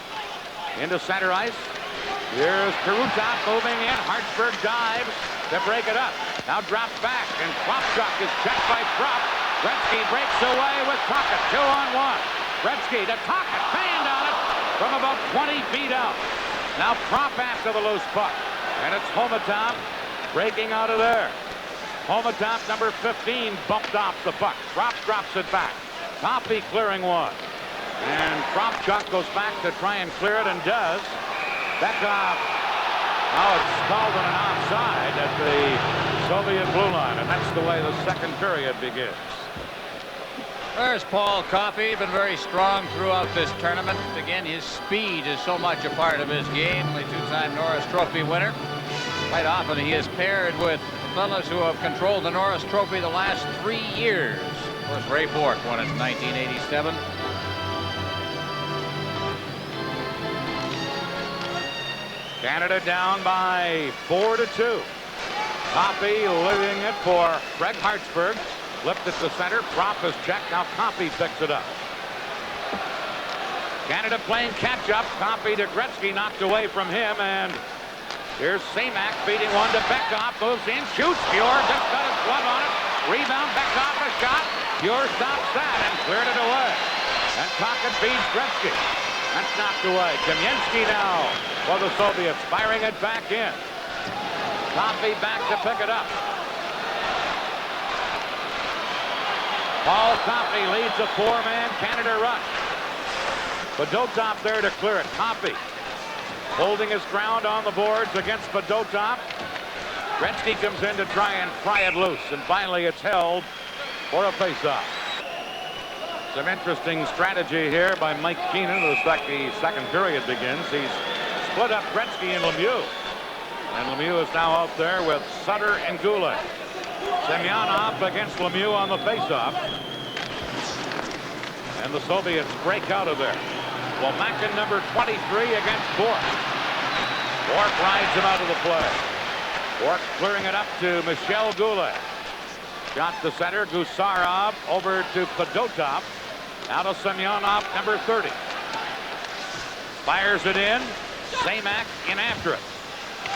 Into center ice. Here's Krutov moving in. Hartsburg dives. to break it up. Now drops back, and Kropchuk is checked by Krupp. Gretzky breaks away with Tocchet. 2-on-1. Gretzky to Tocchet. Banned on it from about 20 feet out. Now Krupp after the loose puck. And it's Homatop breaking out of there. Homatop, number 15, bumped off the puck. Krupp drops it back. Toffee clearing one. And Kropchuk goes back to try and clear it and does. Bekoff. Now it's called on an offside at the Soviet blue line, and that's the way the second period begins. There's Paul Coffey, been very strong throughout this tournament. Again, his speed is so much a part of his game. The two-time Norris Trophy winner. Quite often he is paired with fellows who have controlled the Norris Trophy the last 3 years. Of course, Ray Bourque won it in 1987. Canada down by 4-2. Coffey leaving it for Greg Hartsburg. Lifted to center. Propp is checked. Now Coffey picks it up. Canada playing catch-up. Coffey to Gretzky, knocked away from him. And here's Semak feeding one to Bekoff. Moves in, shoots. Pure just got his glove on it. Rebound. Bekoff a shot. Pure stops that and cleared it away. And Tocchet feeds Gretzky. That's knocked away. Kamensky now for the Soviets, firing it back in. Coffey back to pick it up. Paul Coffey leads a 4-man Canada rush. Fedotov there to clear it. Coffey holding his ground on the boards against Fedotov. Gretzky comes in to try and pry it loose, and finally it's held for a faceoff. Some interesting strategy here by Mike Keenan. The second period begins. He's split up Gretzky and Lemieux. And Lemieux is now out there with Sutter and Goulet. Semyonov against Lemieux on the faceoff. And the Soviets break out of there. Womakin, number 23, against Bourque. Bourque rides him out of the play. Bourque clearing it up to Michel Goulet. Shot to center. Gusarov over to Fedotov. Out of Semyonov, number 30. Fires it in. Semak in after it.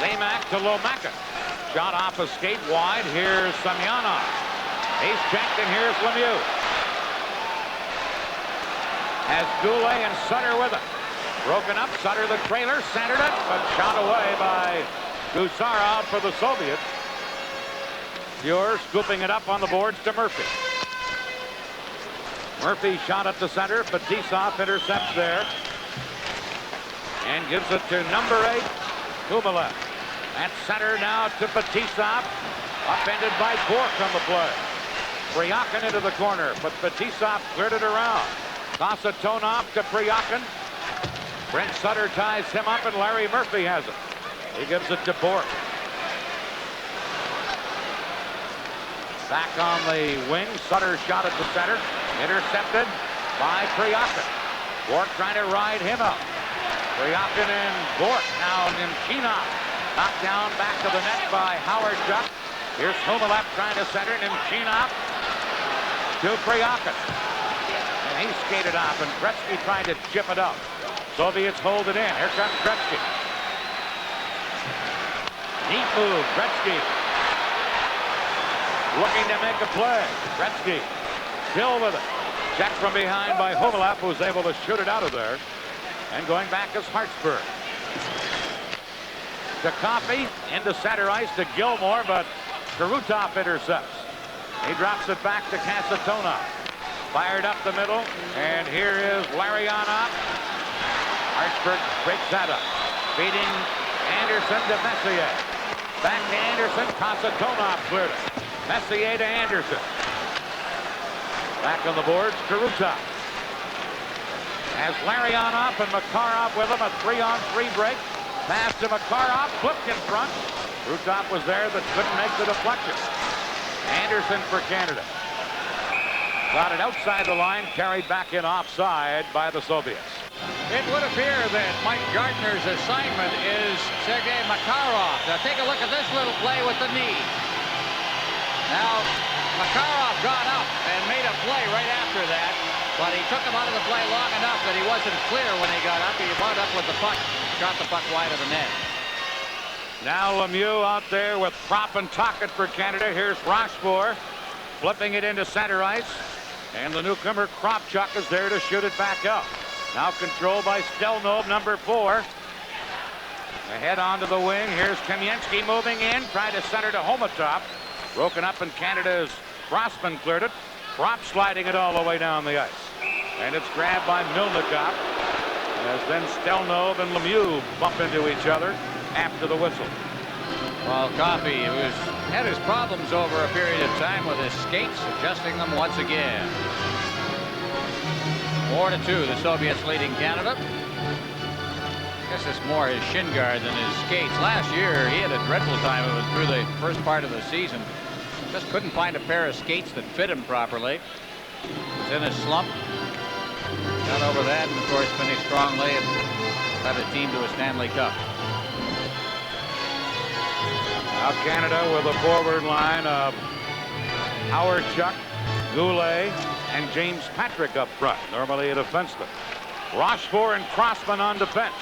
Semak to Lomakin. Shot off a skate wide. Here's Semyonov. He's checked, and here's Lemieux. Has Goulet and Sutter with it. Broken up. Sutter the trailer. Centered it, but shot away by Gusarov for the Soviets. Pure scooping it up on the boards to Murphy. Murphy shot at the center. Fetisov intercepts there. And gives it to number 8, Kubalev. At center now to Fetisov. Upended by Bourque on the play. Priakin into the corner, but Fetisov cleared it around. Kasatonov to Priakin. Brent Sutter ties him up, and Larry Murphy has it. He gives it to Bourque. Back on the wing. Sutter shot at the center. Intercepted by Priakin. Bourque trying to ride him up. Priakin and Bourque. Now Nemchinov knocked down back to the net by Howard Duck. Here's Humelep trying to center. Nemchinov to Priakin. And he skated off, and Gretzky trying to chip it out. Soviets hold it in. Here comes Gretzky. Neat move. Gretzky looking to make a play. Gretzky still with it. Checked from behind by Humelep, who's able to shoot it out of there. And going back is Hartsburg. To Coffey, into center ice to Gilmore, but Kurutov intercepts. He drops it back to Kasatonov. Fired up the middle, and here is Larionov. Hartsburg breaks that up. Feeding Anderson to Messier. Back to Anderson. Kasatonov cleared it. Messier to Anderson. Back on the boards, Kurutov. Has Larionov and Makarov with him. A 3-on-3 break. Pass to Makarov. Flipped in front. Kurutov was there but couldn't make the deflection. Anderson for Canada. Got it outside the line. Carried back in offside by the Soviets. It would appear that Mike Gardner's assignment is Sergei Makarov. Now take a look at this little play with the knee. Now, Makarov got up and made a play right after that, but he took him out of the play long enough that he wasn't clear when he got up. He wound up with the puck, shot the puck wide of the net. Now Lemieux out there with Prop and Tocchet for Canada. Here's Rochefort flipping it into center ice. And the newcomer Kravchuk is there to shoot it back up. Now controlled by Stelnov, number 4. Ahead onto the wing. Here's Kamensky moving in. Trying to center to Homatop. Broken up in Canada's Crossman cleared it. Prop sliding it all the way down the ice. And it's grabbed by Milnikov. As then Stelnov and Lemieux bump into each other after the whistle. Well, Coffey had his problems over a period of time with his skates, adjusting them once again. 4-2, the Soviets leading Canada. I guess it's more his shin guard than his skates. Last year, he had a dreadful time of it through the first part of the season. Just couldn't find a pair of skates that fit him properly. Was in a slump. Got over that, and of course finished strongly and got a team to a Stanley Cup. Now Canada with a forward line of Howard-Chuck, Goulet, and James Patrick up front. Normally a defenseman. Rochefort and Crossman on defense.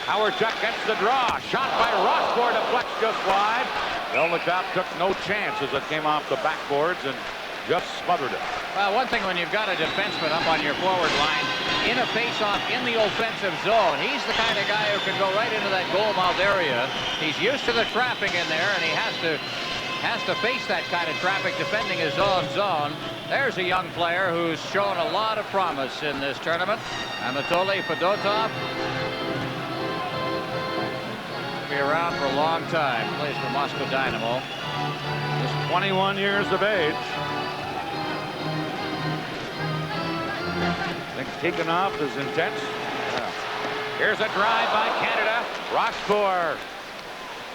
Howard-Chuck gets the draw. Shot by Rochefort, deflects just wide. Milnikov took no chance as it came off the backboards and just smothered it. Well, one thing when you've got a defenseman up on your forward line in a face-off in the offensive zone, he's the kind of guy who can go right into that goal mouth area. He's used to the trapping in there, and he has to face that kind of traffic defending his own zone. There's a young player who's shown a lot of promise in this tournament. Anatoly Fedotov. Be around for a long time. Plays for Moscow Dynamo. Just 21 years of age. I think Tikhonov is intense. Yeah. Here's a drive by Canada. Rochefort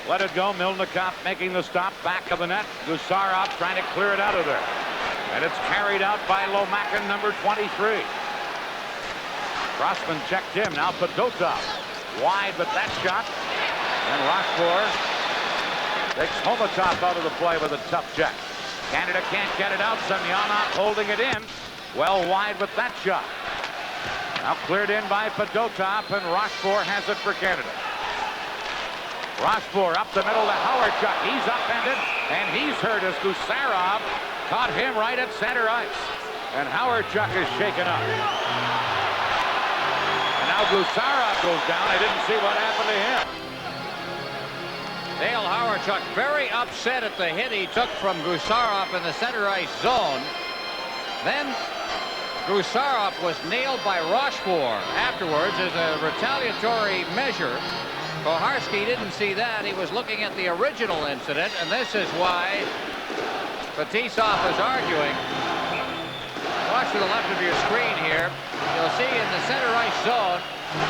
let it go. Milnikov making the stop back of the net. Gusarov trying to clear it out of there. And it's carried out by Lomakin, number 23. Crossman checked him. Now Fedotov wide with that shot. And Rochefort takes Homatop out of the play with a tough check. Canada can't get it out. Semyonov holding it in. Well wide with that shot. Now cleared in by Fedotov, and Rochefort has it for Canada. Rochefort up the middle to Howard-Chuck. He's upended, and he's hurt as Gusarov caught him right at center ice. And Howard-Chuck is shaken up. And now Gusarov goes down. I didn't see what happened to him. Dale Howard-Chuck very upset at the hit he took from Gusarov in the center ice zone. Then Gusarov was nailed by Rochefort afterwards as a retaliatory measure. Koharski didn't see that. He was looking at the original incident, and this is why Fetisov is arguing. Watch to the left of your screen here. You'll see in the center ice zone,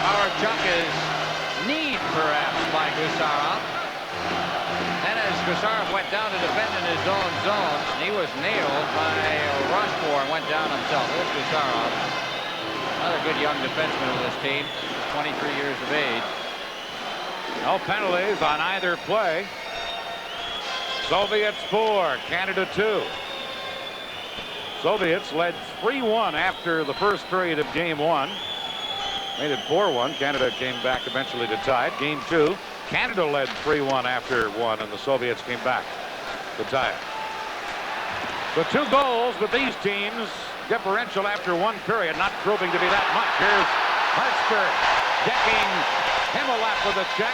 Howard-Chuck is kneed perhaps by Gusarov. Then as Gusarov went down to defend in his own zone, he was nailed by Rochefort and went down himself. There's Gusarov. Another good young defenseman of this team, 23 years of age. No penalties on either play. Soviets 4, Canada 2. Soviets led 3-1 after the first period of game 1. Made it 4-1. Canada came back eventually to tie it. Game 2, Canada led 3-1 after 1, and the Soviets came back to tie it. The 2 goals with these teams, differential after 1 period, not proving to be that much. Here's Hartsburg decking Himmelap with a check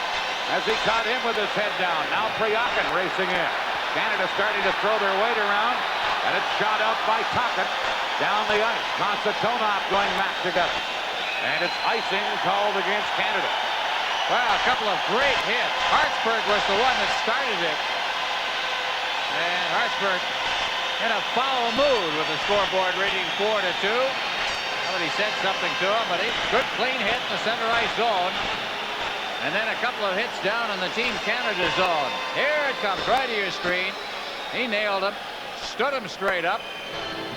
as he caught him with his head down. Now Pryakin racing in. Canada starting to throw their weight around, and it's shot out by Tocchet down the ice. Konstantinov going back together. And it's icing called against Canada. Well, a couple of great hits. Hartsburg was the one that started it. And Hartsburg in a foul mood with the scoreboard reading 4-2. Somebody said something to him, but a good clean hit in the center ice zone. And then a couple of hits down in the Team Canada zone. Here it comes right to your screen. He nailed him, stood him straight up,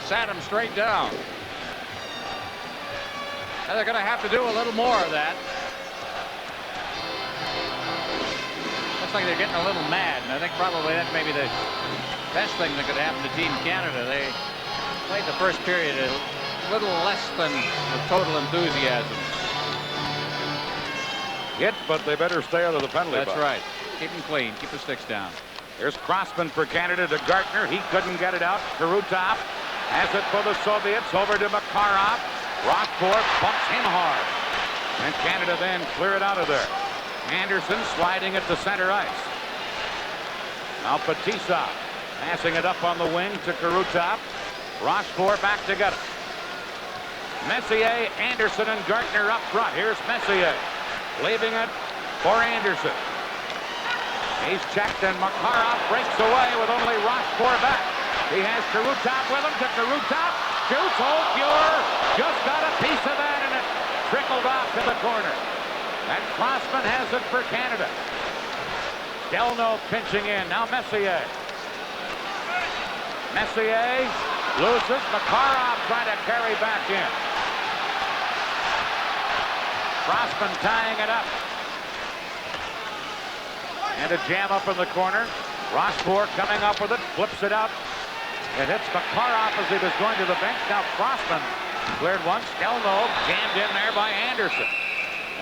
sat him straight down. And they're going to have to do a little more of that. Looks like they're getting a little mad, and I think probably that's maybe the best thing that could happen to Team Canada. They played the first period a little less than with total enthusiasm. Hit, but they better stay out of the penalty box. That's right. Keep them clean. Keep the sticks down. Here's Crossman for Canada to Gartner. He couldn't get it out. Karutov has it for the Soviets. Over to Makarov. Rockport bumps him hard. And Canada then clear it out of there. Anderson sliding it to center ice. Now Fetisov passing it up on the wing to Karutov. Rochefort back to get it. Messier, Anderson, and Gartner up front. Here's Messier leaving it for Anderson. He's checked, and Makarov breaks away with only Rochefort back. He has Karutov with him. To Karutov, shoots, hold pure. Just got a piece of that, and it trickled off to the corner. And Crossman has it for Canada. Delno pinching in. Now Messier. Messier loses. Makarov trying to carry back in. Crossman tying it up. And a jam up in the corner. Rochefort coming up with it. Flips it out. It hits Makarov as he was going to the bench. Now Crossman cleared once. Delno jammed in there by Anderson.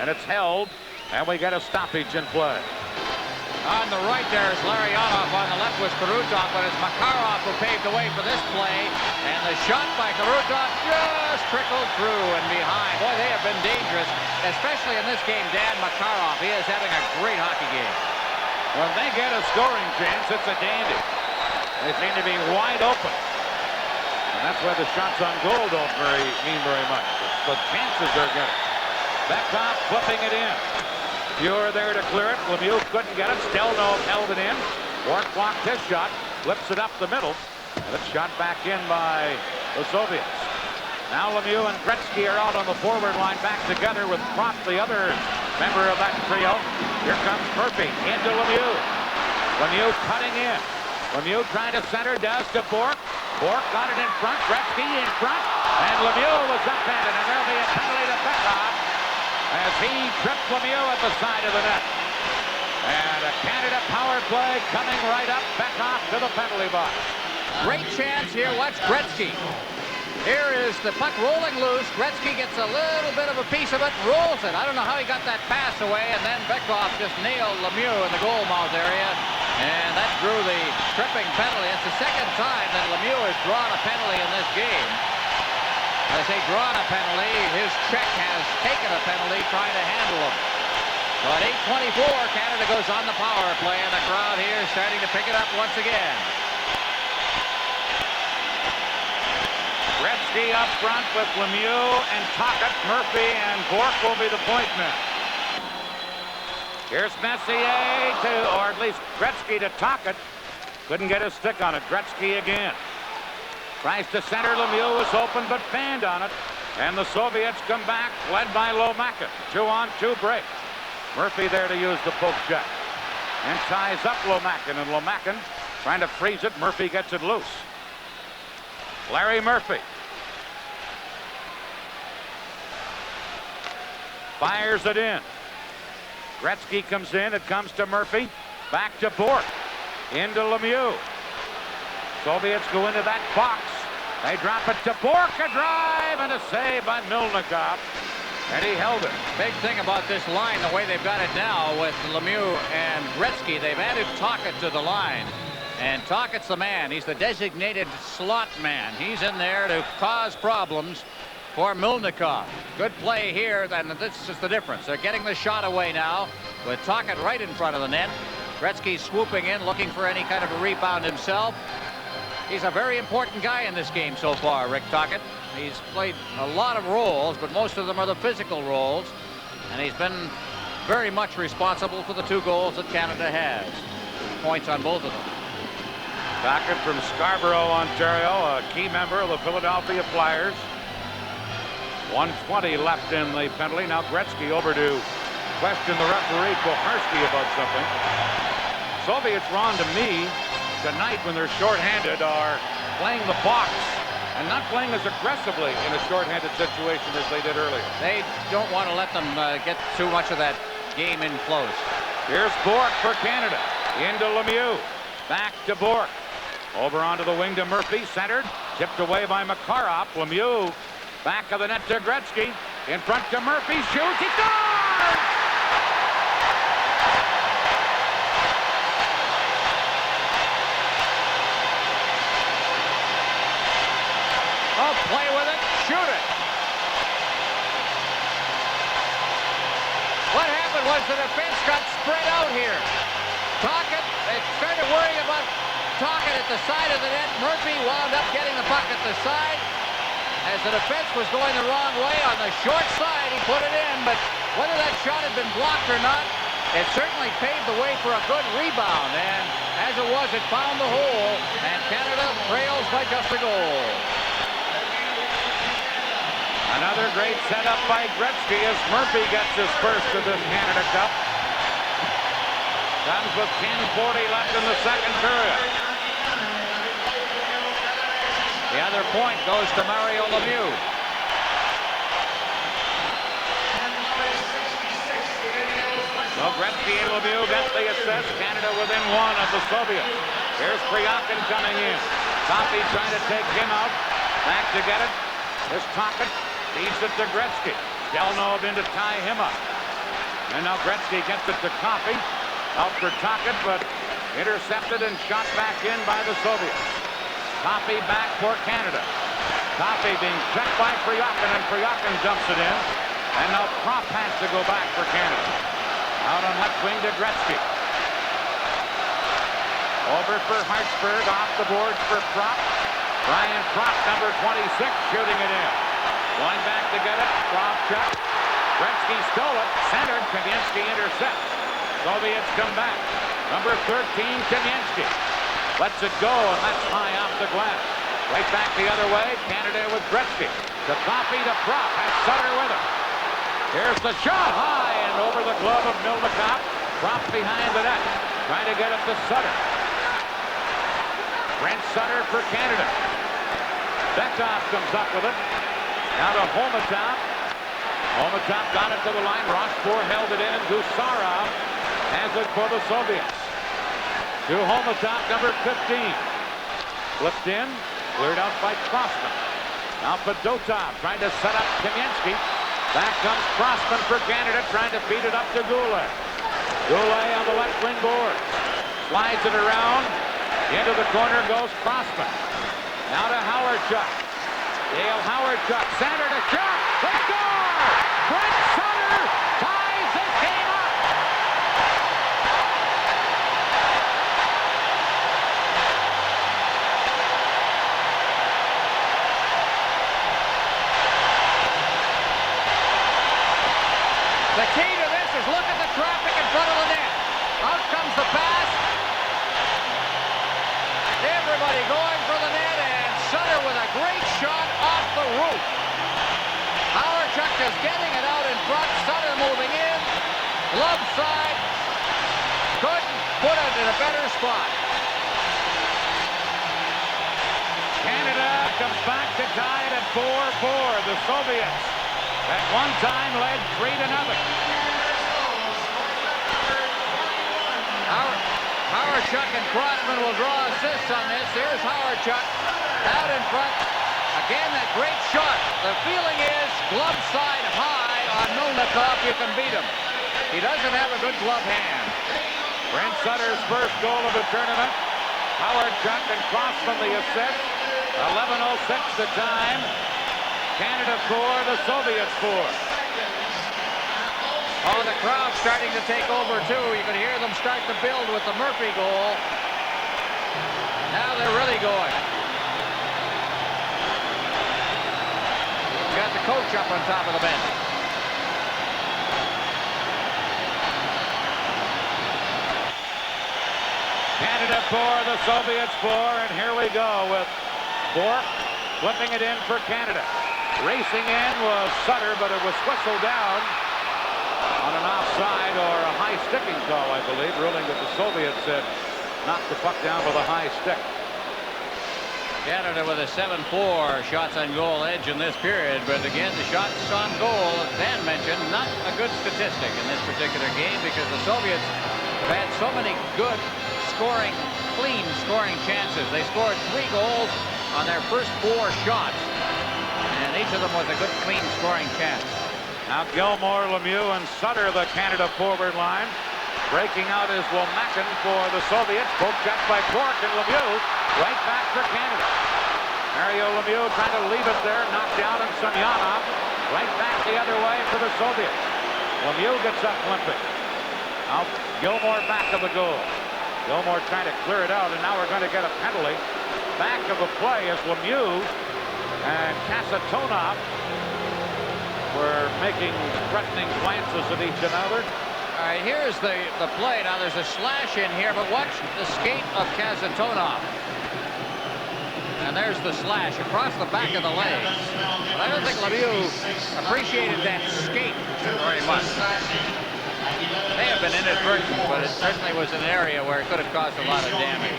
And it's held. And we get a stoppage in play. On the right there is Larionov. On the left was Karutov, but it's Makarov who paved the way for this play. And the shot by Karutov just trickled through and behind. Boy, they have been dangerous, especially in this game. Dan Makarov, he is having a great hockey game. When they get a scoring chance, it's a dandy. They seem to be wide open. And that's why the shots on goal don't mean very much. It's the chances they're getting. Beckhoff flipping it in. Pure there to clear it. Lemieux couldn't get it. Stelno held it in. Bork blocked his shot. Flips it up the middle. And it's shot back in by the Soviets. Now Lemieux and Gretzky are out on the forward line back together with Prop, the other member of that trio. Here comes Murphy into Lemieux. Lemieux cutting in. Lemieux trying to center, does to Bork. Bork got it in front. Gretzky in front. And Lemieux was upended. And there'll be a penalty to Beckhoff as he tripped Lemieux at the side of the net. And a Canada power play coming right up. Beckhoff to the penalty box. Great chance here. Watch Gretzky. Here is the puck rolling loose. Gretzky gets a little bit of a piece of it, rolls it. I don't know how he got that pass away, and then Beckhoff just nailed Lemieux in the goal mouth area, and that drew the tripping penalty. It's the second time that Lemieux has drawn a penalty in this game. As they drawn a penalty, his Czech has taken a penalty trying to handle him. So at 8:24, Canada goes on the power play, and the crowd here is starting to pick it up once again. Gretzky up front with Lemieux and Tocchet. Murphy and Bork will be the point men. Here's Messier or at least Gretzky to Tocchet. Couldn't get his stick on it. Gretzky again. Tries to center. Lemieux is open but fanned on it. And the Soviets come back, led by Lomakin. 2-on-2 break. Murphy there to use the poke check. And ties up Lomakin. And Lomakin trying to freeze it. Murphy gets it loose. Larry Murphy fires it in. Gretzky comes in. It comes to Murphy. Back to Bork. Into Lemieux. Soviets go into that box. They drop it to Bork. A drive and a save by Milnikov. And he held it. Big thing about this line, the way they've got it now with Lemieux and Gretzky, they've added Tocchet to the line. And Tocchet's the man. He's the designated slot man. He's in there to cause problems for Milnikov. Good play here, and this is the difference. They're getting the shot away now with Tocchet right in front of the net. Gretzky swooping in, looking for any kind of a rebound himself. He's a very important guy in this game so far, Rick Tocchet. He's played a lot of roles, but most of them are the physical roles. And he's been very much responsible for the 2 goals that Canada has. Points on both of them. Tocchet from Scarborough, Ontario, a key member of the Philadelphia Flyers. 1:20 left in the penalty. Now Gretzky over to question the referee, Koharski, about something. Soviets were on to me tonight when they're shorthanded are playing the box and not playing as aggressively in a shorthanded situation as they did earlier. They don't want to let them get too much of that game in close. Here's Bork for Canada. Into Lemieux. Back to Bork. Over onto the wing to Murphy. Centered. Tipped away by Makarov. Lemieux. Back of the net to Gretzky. In front to Murphy. Shoots. He scores! happened was the defense got spread out here. Tocchet, they started worrying about Tocchet at the side of the net. Murphy wound up getting the puck at the side. As the defense was going the wrong way on the short side, he put it in, but whether that shot had been blocked or not, it certainly paved the way for a good rebound. And as it was, it found the hole, and Canada trails by just a goal. Another great setup by Gretzky as Murphy gets his first of this Canada Cup. Comes with 10:40 left in the second period. The other point goes to Mario Lemieux. So Gretzky and Lemieux got the assist. Canada within one of the Soviets. Here's Kryakin coming in. Coffey trying to take him out. Back to get it. This Tocchet feeds it to Gretzky. Delnov in to tie him up. And now Gretzky gets it to Coffey. Out for Tocchet, but intercepted and shot back in by the Soviets. Coffey back for Canada. Coffey being checked by Kryakin, and Kryakin dumps it in. And now Propp has to go back for Canada. Out on left wing to Gretzky. Over for Hartsburg, off the boards for Propp. Ryan Propp, number 26, shooting it in. Going back to get it, Propp check. Gretzky stole it, centered, Kamensky intercepts. Soviets come back. Number 13, Kamensky. Lets it go, and that's high off the glass. Right back the other way, Canada with Gretzky. To Coffey to Propp, has Sutter with him. Here's the shot, high and over the glove of Milnikov. Propp behind the net, trying to get it to Sutter. Brent Sutter for Canada. Bekov comes up with it. Now to Holmatov. Holmatov got it to the line. Rochefort held it in. Gusarov has it for the Soviets. To Holmatov, number 15. Flipped in. Cleared out by Crossman. Now Fedotov trying to set up Kamensky. Back comes Crossman for Canada, trying to feed it up to Goulet. Goulet on the left wing board. Slides it around. Into the corner goes Crossman. Now to Howardchuk. Dale Howardchuk, center to shot. They score! Brent Sutter ties this game up. The key to this is look at the traffic in front of the net. Out comes the pass. Everybody going for the net, and Sutter with a great shot off the roof. Howardchuk is getting it out in front. Sutter moving in. Glove side. Couldn't put it in a better spot. Canada comes back to tie it at 4-4. The Soviets at one time led 3-0. Howardchuk and Crossman will draw assists on this. Here's Howardchuk out in front. Again, that great shot. The feeling is glove side high on Milnikov. You can beat him. He doesn't have a good glove hand. Brent Sutter's first goal of the tournament. Howardchuk and Crossman the assist. 11:06 the time. Canada 4, the Soviets 4. Oh, the crowd's starting to take over, too. You can hear them start to build with the Murphy goal. Now they're really going. Got the coach up on top of the bench. Canada 4, the Soviets 4, and here we go with Bourque flipping it in for Canada. Racing in was Sutter, but it was whistled down on an offside or a high sticking call, I believe, ruling that the Soviets had knocked the puck down with a high stick. Canada with a 7-4 shots on goal edge in this period, but again, the shots on goal, as Dan mentioned, not a good statistic in this particular game because the Soviets have had so many good scoring, clean scoring chances. They scored 3 goals on their first 4 shots, and each of them was a good, clean scoring chance. Now Gilmore, Lemieux, and Sutter, the Canada forward line. Breaking out is Womakin for the Soviets. Poke check by Bourque, and Lemieux right back for Canada. Mario Lemieux trying to leave it there. Knocked down, and Semyonov right back the other way for the Soviets. Lemieux gets up limping. Now Gilmore back of the goal. Gilmore trying to clear it out, and now we're going to get a penalty. Back of the play is Lemieux and Kasatonov were making threatening glances at each another. All right, here's the play. Now there's a slash in here, but watch the skate of Kasatonov. And there's the slash across the back of the legs. But I don't think Lemieux appreciated that skate very much. It may have been inadvertent, but it certainly was an area where it could have caused a lot of damage.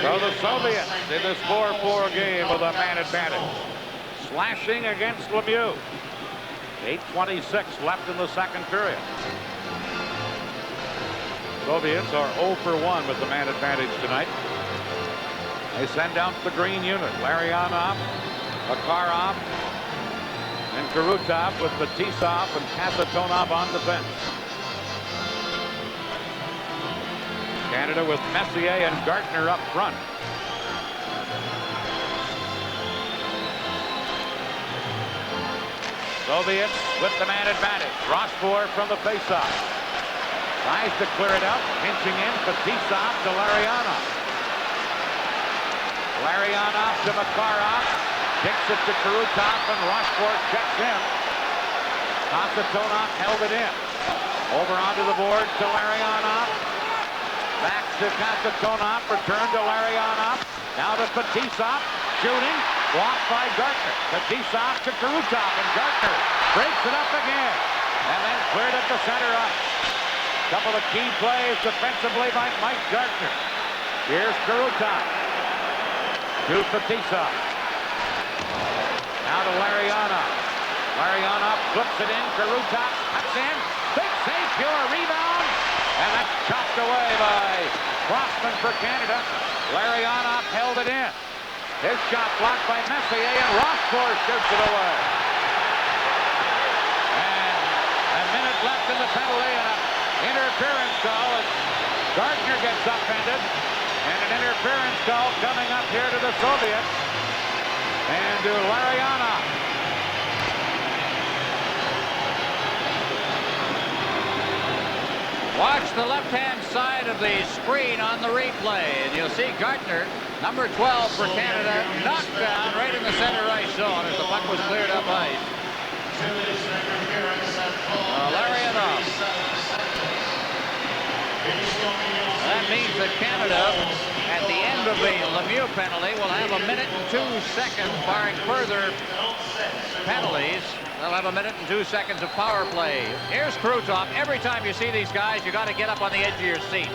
So the Soviets in this 4-4 game with a man advantage. Slashing against Lemieux. 8:26 left in the second period. Soviets are 0 for 1 with the man advantage tonight. They send out the green unit. Larionov, Makarov, and Kurutov with Fetisov and Kasatonov on defense. Canada with Messier and Gartner up front. Soviets with the man advantage. Rochefort from the faceoff. Tries to clear it out. Pinching in. Fetisov to Larionov. Larionov to Makarov. Kicks it to Kurutov, and Rochefort checks in. Kasatonov held it in. Over onto the board to Larionov. Back to Kasatonov. Return to Larionov. Now to Fetisov. Shooting. Blocked by Gartner. Fetisov to Kurutov, and Gartner breaks it up again. And then cleared at the center ice. Couple of key plays defensively by Mike Gartner. Here's Kurutov. To Fetisov. Now to Larionov. Larionov flips it in. Kurutov cuts in. Big save, pure rebound. And that's chopped away by Crossman for Canada. Larionov held it in. His shot blocked by Messier, and Rochefort shoots it away. And a minute left in the penalty, and an interference call as Gardner gets upended. And an interference call coming up here to the Soviets. And to Larionov. Watch the left-hand side of the screen on the replay, and you'll see Gartner, number 12 for Canada, knocked down right in the center ice zone as the puck was cleared up ice. Larionov. That means that Canada, at the end of the Lemieux penalty, will have a minute and 2 seconds, barring further penalties. They'll have a minute and 2 seconds of power play. Here's Kurutov. Every time you see these guys, you got to get up on the edge of your seat.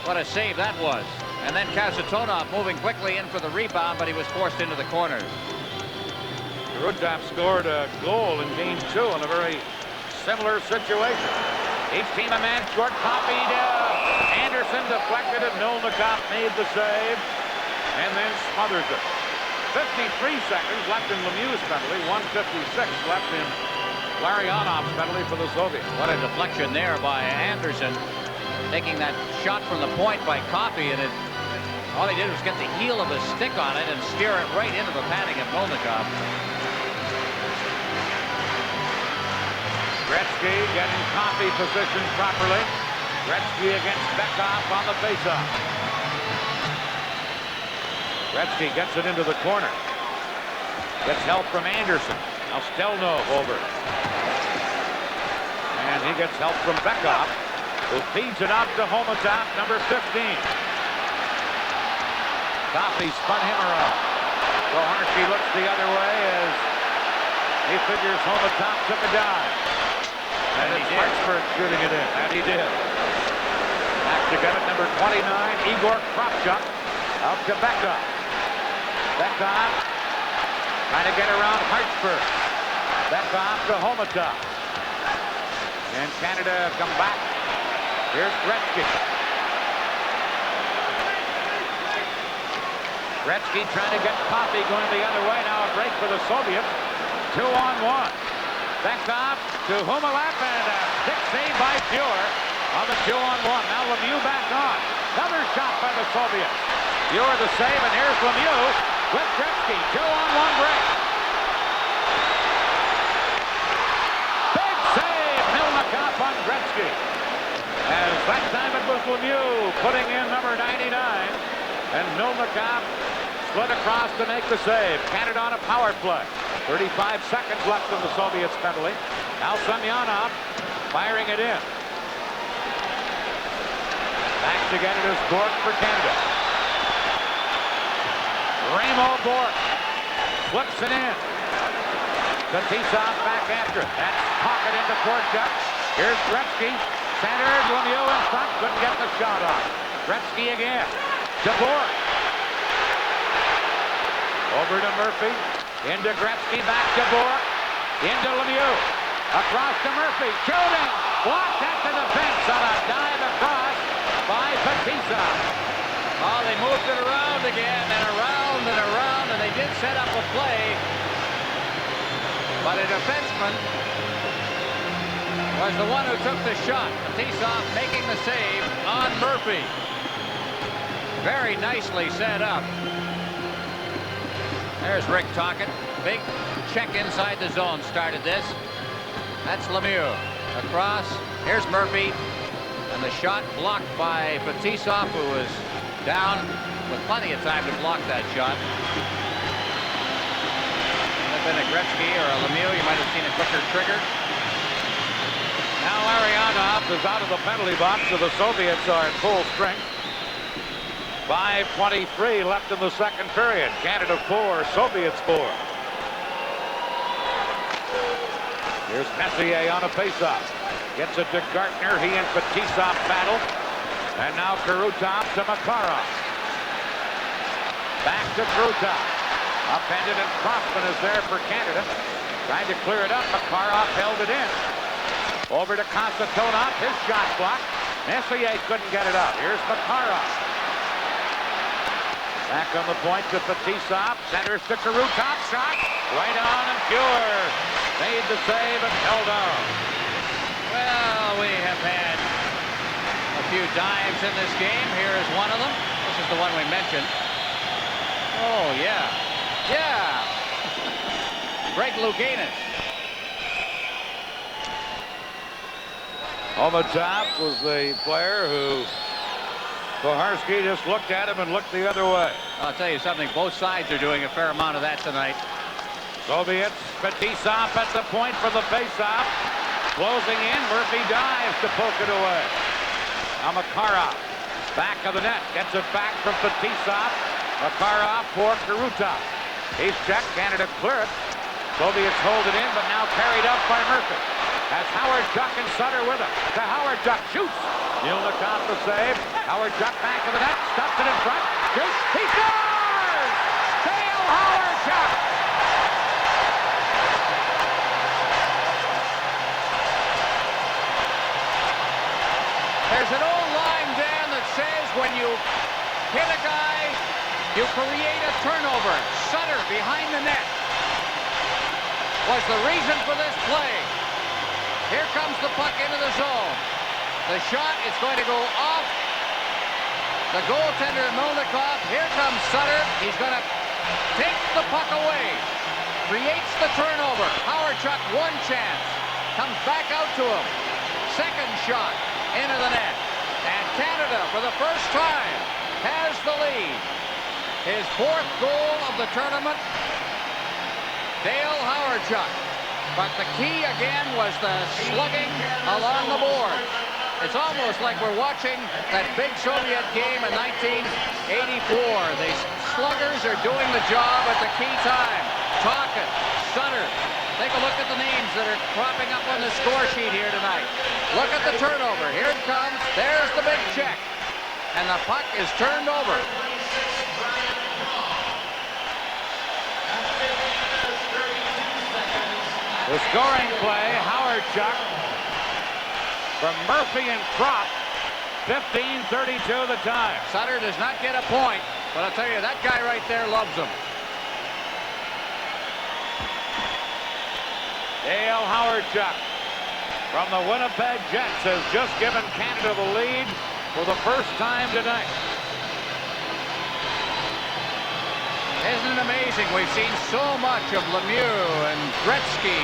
What a save that was. And then Kasatonov moving quickly in for the rebound, but he was forced into the corners. Kurutov scored a goal in game 2 in a very similar situation. Each team a man short, copied. Anderson deflected it. Milnikov made the save and then smothers it. 53 seconds left in Lemieux's penalty. 1:56 left in Larionov's penalty for the Soviets. What a deflection there by Anderson. Taking that shot from the point by Coffey, and all he did was get the heel of his stick on it and steer it right into the padding of Milnikov. Gretzky getting Coffey positioned properly. Gretzky against Bekhoff on the faceoff. Gretzky gets it into the corner. Gets help from Anderson. Now Stelnov over. And he gets help from Bekhoff, who feeds it out to Homatop, number 15. Coffey spun him around. So Harsky looks the other way as he figures Homatop took a dive. And it's Hartsburg shooting it in. And he did. Back to get it, number 29, Igor Kravchuk. Out to Bekhoff. Bekhoff trying to get around Hartsburg. Bekhoff to Homatop. And Canada come back. Here's Gretzky. Gretzky trying to get Coffey going the other way. Now a break for the Soviets. 2-on-1. Bekhoff to Humalap, and a stick save by Fuhr on the 2-on-1. Now Lemieux back on. Another shot by the Soviets. Fuhr the save, and here's Lemieux with Gretzky. 2-on-1 break. That time it was Lemieux putting in number 99. And Milnikov split across to make the save. Canada on a power play. 35 seconds left in the Soviets penalty. Now Semyonov firing it in. Back to get it is Bork for Canada. Ramo Bork flips it in. Fetisov back after it. That's pocket into Korchuk. Here's Gretzky. Centered. Lemieux in front. Couldn't get the shot off. Gretzky again. To Bork. Over to Murphy. Into Gretzky. Back to Bork. Into Lemieux. Across to Murphy. Shooting. Blocked at the defense on a dive across by Fetisov. Oh, they moved it around again and around and around, and they did set up a play. But a defenseman was the one who took the shot. Fetisov making the save on Murphy. Very nicely set up. There's Rick Tocchet. Big check inside the zone started this. That's Lemieux. Across. Here's Murphy. And the shot blocked by Fetisov, who was down with plenty of time to block that shot. Been a Gretzky or a Lemieux, you might have seen a quicker trigger. Now Larionov is out of the penalty box, so the Soviets are at full strength. 5:23 left in the second period. Canada 4, Soviets 4. Here's Messier on a faceoff. Gets it to Gartner. He and Fetisov battle. And now Krutov to Makarov. Back to Krutov. Upended, and Crossman is there for Canada. Trying to clear it up. Makarov held it in. Over to Konstantinov. His shot blocked. Messier couldn't get it out. Here's Makarov. Back on the point to Fetisov. Centers to Krutov. Shot. Right on and pure. Made the save and held on. Well, we have had a few dives in this game. Here is one of them. This is the one we mentioned. Oh, yeah. Yeah. Greg Louganis. On the top was the player who Koharski just looked at him and looked the other way. I'll tell you something. Both sides are doing a fair amount of that tonight. Soviets. Fetisov at the point for the faceoff. Closing in. Murphy dives to poke it away. Now Makarov. Back of the net. Gets it back from Fetisov. Makarov for Krutov. He's checked. Canada clear it. Soviets hold it in, but now carried up by Murphy. Has Howard Chuck and Sutter with him. To Howard Chuck. Shoots. Milnikov the save. Howard Chuck back of the net. Stuffs it in front. Shoots. He scores! Dale Howard Chuck! There's an old line, Dan, that says when you hit a guy, you create a turnover. Sutter behind the net was the reason for this play. Here comes the puck into the zone. The shot is going to go off the goaltender Milnikov. Here comes Sutter. He's going to take the puck away. Creates the turnover. Howard Chuck, one chance. Comes back out to him. Second shot into the net. And Canada, for the first time, has the lead. His fourth goal of the tournament. Dale Howard Chuck. But the key again was the slugging along the board. It's almost like we're watching that big Soviet game in 1984. The sluggers are doing the job at the key time. Tocchet, Sutter. Take a look at the names that are cropping up on the score sheet here tonight. Look at the turnover. Here it comes. There's the big check. And the puck is turned over. The scoring play, Howard Chuck from Murphy and Kropp. 15:32 the time. Sutter does not get a point, but I'll tell you, that guy right there loves him. Dale Howard Chuck from the Winnipeg Jets has just given Canada the lead for the first time tonight. Isn't it amazing? We've seen so much of Lemieux and Gretzky,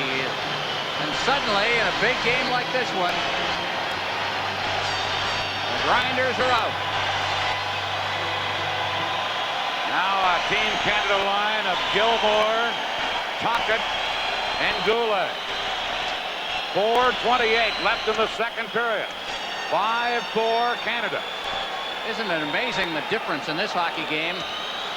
and suddenly in a big game like this one, grinders are out. Now a Team Canada line of Gilmore, Tocchet, and Goulet. 4:28 left in the second period. 5-4 Canada. Isn't it amazing the difference in this hockey game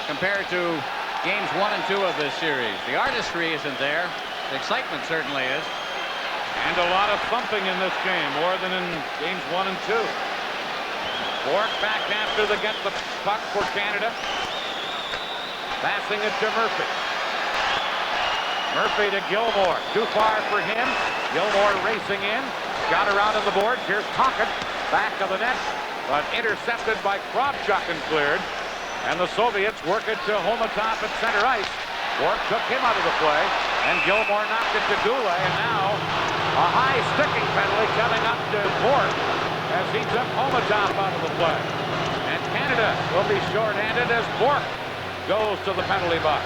compared to games 1 and 2 of this series? The artistry isn't there. The excitement certainly is. And a lot of thumping in this game, more than in games 1 and 2. Bourque back after the get the puck for Canada. Passing it to Murphy. Murphy to Gilmore. Too far for him. Gilmore racing in. Got around on the boards. Here's Tocchet. Back of the net. But intercepted by Kravchuk and cleared. And the Soviets work it to Homatop at center ice. Bourque took him out of the play. And Gilmore knocked it to Goulet. And now a high sticking penalty coming up to Bourque as he took Homatop out of the play. And Canada will be shorthanded as Bourque goes to the penalty box.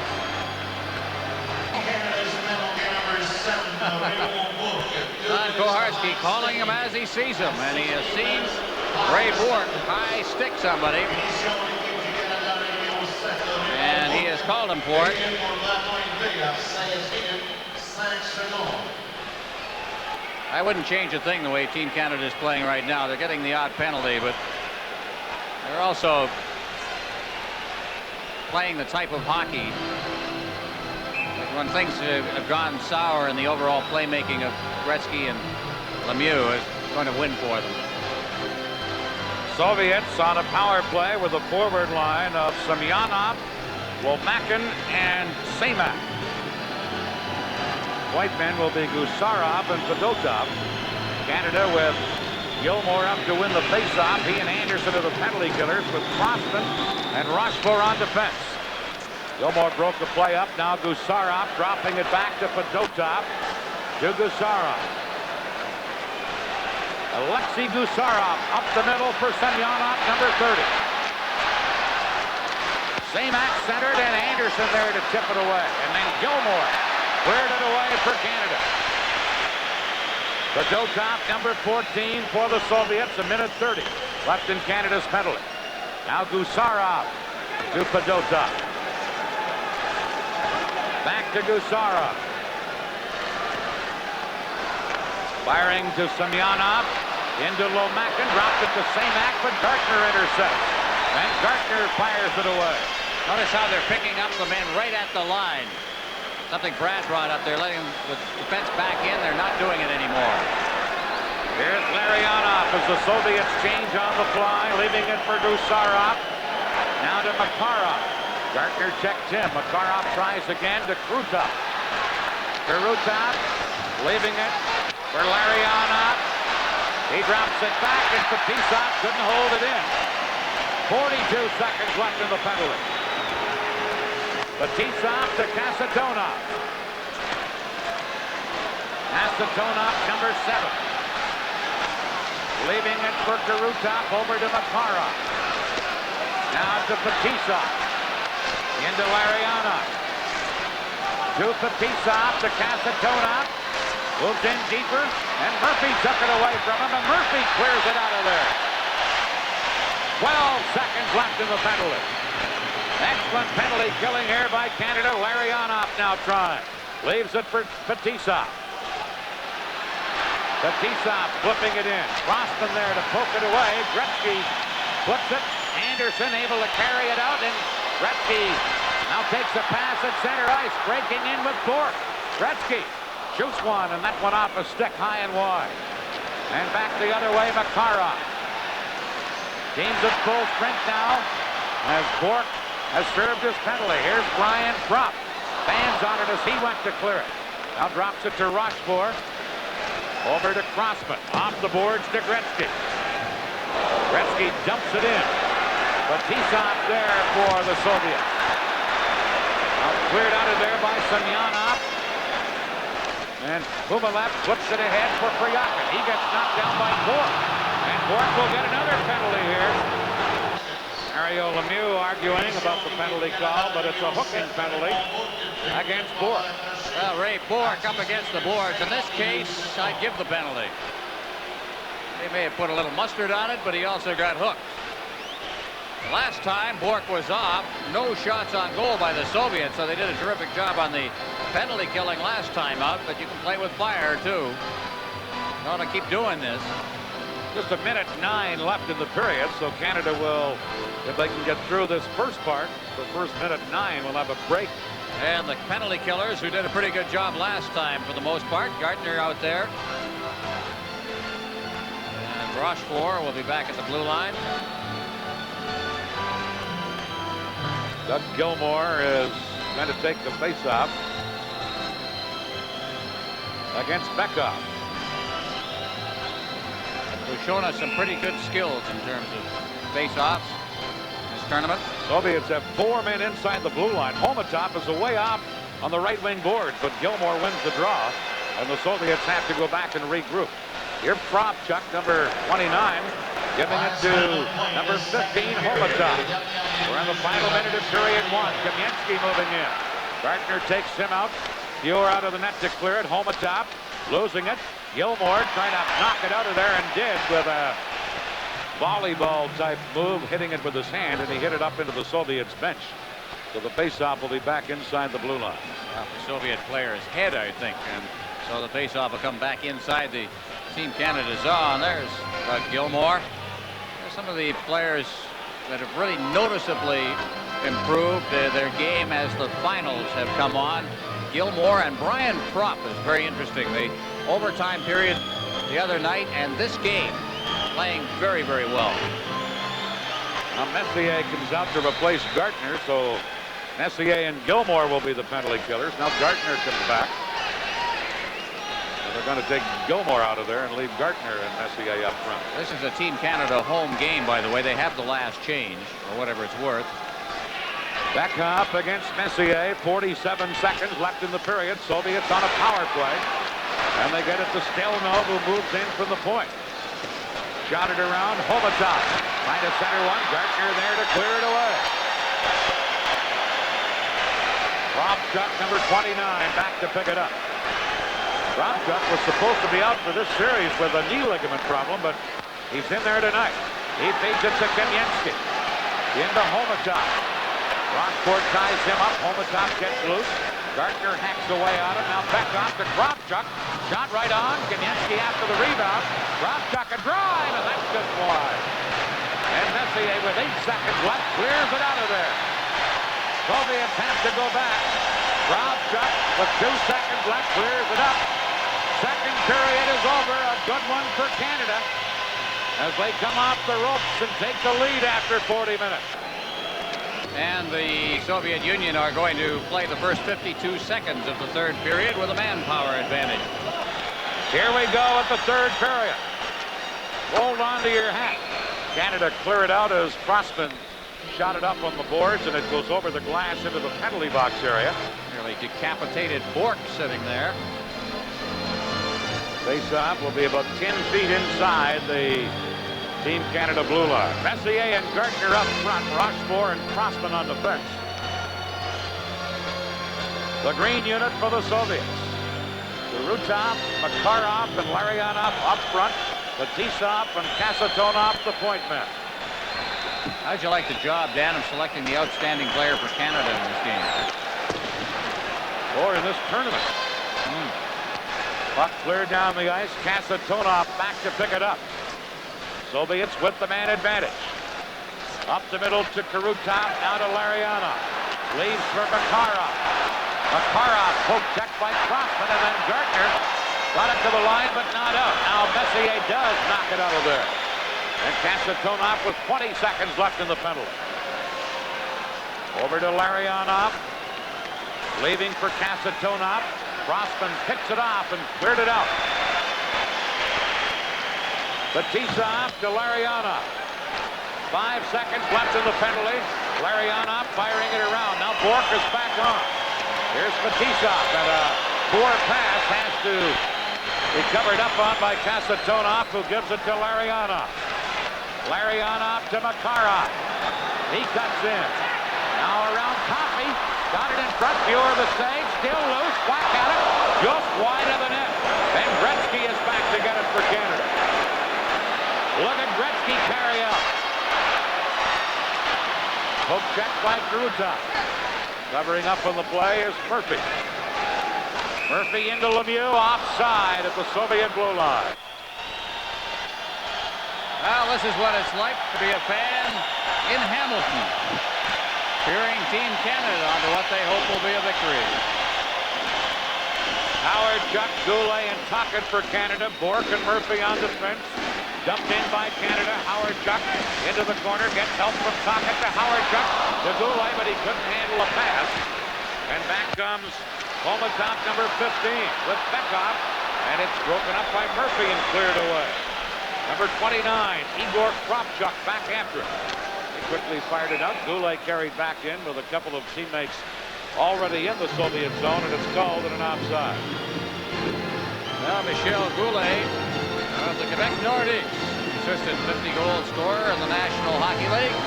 Don Koharski calling him as he sees him, and he has seen Ray Bourque high stick somebody, and he has called him for it. I wouldn't change a thing the way Team Canada is playing right now. They're getting the odd penalty, but they're also playing the type of hockey when things have gone sour in the overall playmaking of Gretzky and Lemieux is going to win for them. Soviets on a power play with a forward line of Semyonov, Lomakin, and Semak. White men will be Gusarov and Fedotov. Canada with Gilmore up to win the faceoff. He and Anderson are the penalty killers with Crossman and Rochefort on defense. Gilmore broke the play up. Now Gusarov dropping it back to Fedotov. To Gusarov. Alexei Gusarov up the middle for Semyonov, number 30. Semak centered and Anderson there to tip it away. And then Gilmore cleared it away for Canada. Fedotov, number 14 for the Soviets. A minute 30 left in Canada's penalty. Now Gusarov to Fedotov. Back to Gusarov. Firing to Semyonov. Into Lomakin. Dropped it to Semak, but Gartner intercepts. And Gartner fires it away. Notice how they're picking up the men right at the line. Something Brad brought up. They're letting the defense back in. They're not doing it anymore. Here's Larionov as the Soviets change on the fly, leaving it for Gusarov. Now to Makarov. Gartner checked him. Makarov tries again to Krutov. Krutov leaving it for Larionov. He drops it back, and Fetisov couldn't hold it in. 42 seconds left in the penalty. Fetisov to Kasatonov. Kasatonov, number 7. Leaving it for Krutov over to Makarov. Now to Fetisov. Into Larionov. To Fetisov to Kasatonov. Moves in deeper, and Murphy took it away from him, and Murphy clears it out of there. 12 seconds left in the penalty. Excellent penalty killing here by Canada. Larionov now trying. Leaves it for Fetisov. Fetisov flipping it in. Crossman there to poke it away. Gretzky flips it. Anderson able to carry it out, and Gretzky now takes a pass at center ice, breaking in with Bourque. Gretzky shoots one, and that one off a stick high and wide. And back the other way, Makarov. Teams at full sprint now as Bourque has served his penalty. Here's Brian Propp. Fans on it as he went to clear it. Now drops it to Rochefort. Over to Crossman. Off the boards to Gretzky. Gretzky dumps it in. Fetisov there for the Soviets. Now cleared out of there by Semyonov. And Kovalev flips it ahead for Kryakin. He gets knocked down by Bourque. And Bourque will get another penalty here. Mario Lemieux arguing about the penalty call, but it's a hooking penalty against Bourque. Well, Ray Bourque up against the boards. In this case, I'd give the penalty. They may have put a little mustard on it, but he also got hooked. Last time, Bork was off. No shots on goal by the Soviets, so they did a terrific job on the penalty killing last time out, but you can play with fire, too. You ought to keep doing this. Just a minute 9 left in the period, so Canada will, if they can get through this first part, the first minute 9 will have a break. And the penalty killers, who did a pretty good job last time for the most part. Gardner out there. And Rochefort will be back at the blue line. Doug Gilmour is going to take the faceoff against Beckhoff. Who's shown us some pretty good skills in terms of faceoffs in this tournament. Soviets have 4 men inside the blue line. Homatop is away off on the right wing boards, but Gilmour wins the draw, and the Soviets have to go back and regroup. Here's Kravchuk, number 29, giving it to number 15, Homatop. We're in the final minute of period 1. Kamensky moving in. Gardner takes him out. Fuhr out of the net to clear it. Homatop losing it. Gilmour trying to knock it out of there, and did with a volleyball type move, hitting it with his hand, and he hit it up into the Soviets bench. So the faceoff will be back inside the blue line. Off the Soviet player's head, I think, and so the faceoff will come back inside the Team Canada zone. There's Doug Gilmour. There's some of the players that have really noticeably improved their game as the finals have come on. Gilmour and Brian Propp is very interesting. The overtime period the other night and this game playing very, very well. Now Messier comes out to replace Gardner, so Messier and Gilmour will be the penalty killers. Now Gardner comes back. So they're going to take Gilmour out of there and leave Gardner and Messier up front. This is a Team Canada home game, by the way. They have the last change, or whatever it's worth. Beckhoff against Messier. 47 seconds left in the period. Soviets on a power play. And they get it to Stelnov, who moves in from the point. Shot it around. Homatop trying to center one. Gardner there to clear it away. Kravchuk, number 29, back to pick it up. Kravchuk was supposed to be out for this series with a knee ligament problem, but he's in there tonight. He feeds it to Kamensky. Into Homatop. Rochefort ties him up. Homatop gets loose. Gardner hacks away on it. Now Beckhoff to Kravchuk. Shot right on. Kamensky after the rebound. Kravchuk a drive, and that's just wide. And Messier with 8 seconds left clears it out of there. Soviets have to go back. Kravchuk with 2 seconds left clears it up. Second period is over. A good one for Canada as they come off the ropes and take the lead after 40 minutes. And the Soviet Union are going to play the first 52 seconds of the third period with a manpower advantage. Here we go at the third period. Hold on to your hat. Canada clear it out as Crossman shot it up on the boards, and it goes over the glass into the penalty box area. Nearly decapitated Bork sitting there. Face-off will be about 10 feet inside the Team Canada blue line. Messier and Gardner up front. Rochefort and Crossman on defense. The green unit for the Soviets. Kurutov, Makarov, and Larionov up front. Fetisov and Kasatonov the point men. How'd you like the job, Dan, of selecting the outstanding player for Canada in this game? Or in this tournament. Puck cleared down the ice. Kasatonov back to pick it up. Soviets with the man advantage. Up the middle to Kurutov, now to Larionov. Leaves for Makarov. Makarov poke check by Crossman, and then Gardner got it to the line, but not out. Now Messier does knock it out of there. And Kasatonov with 20 seconds left in the penalty. Over to Larionov. Leaving for Kasatonov. Crossman picks it off and cleared it out. Fetisov to Larionov. 5 seconds left in the penalty. Larionov firing it around. Now Bork is back on. Here's Fetisov, and a poor pass has to be covered up on by Kasatonov, who gives it to Larionov. Larionov to Makarov. He cuts in. Now around Coffey. Got it in front. Fuhr the save. Still loose. Whack at it. Just wide of the net. And Gretzky is back to get it for Canada. Gretzky carry out. Hook check by Krutov. Covering up on the play is Murphy. Murphy into Lemieux, offside at the Soviet blue line. Well, this is what it's like to be a fan in Hamilton, cheering Team Canada onto what they hope will be a victory. Howard, Chuck, Goulet, and Tocchet for Canada. Bourque and Murphy on defense. Dumped in by Canada. Howard Chuck into the corner. Gets help from Tocchet to Howard Chuck to Goulet, but he couldn't handle a pass. And back comes Komatov, number 15, with Bekov. And it's broken up by Murphy and cleared away. Number 29, Igor Kravchuk back after it. He quickly fired it out. Goulet carried back in with a couple of teammates already in the Soviet zone, and it's called an offside. Now Michel Goulet of the Quebec Nordiques, consistent 50-goal scorer in the National Hockey League.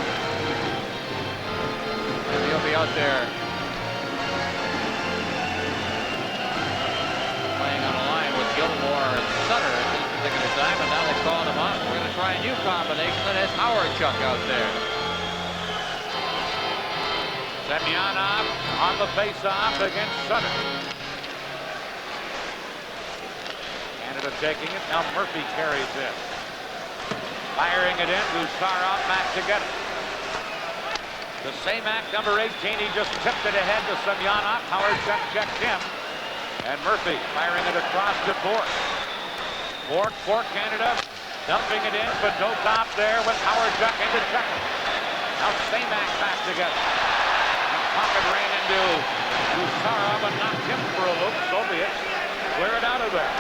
And he'll be out there playing on a line with Gilmore and Sutter at this particular time, and now they've called him up. We're going to try a new combination that has Howard Chuck out there. Semyonov on the face-off against Sutter. Canada taking it. Now Murphy carries in. Firing it in. Gusarov back to get it. The same act, number 18. He just tipped it ahead to Semyonov. Howard Chuck checked him. And Murphy firing it across to Bourque. Bourque for Canada. Dumping it in. Fedotov there with Howard Chuck into check. Now same act back together. Tocchet ran into Gusarov and knocked him for a loop. Soviets clear it out of there.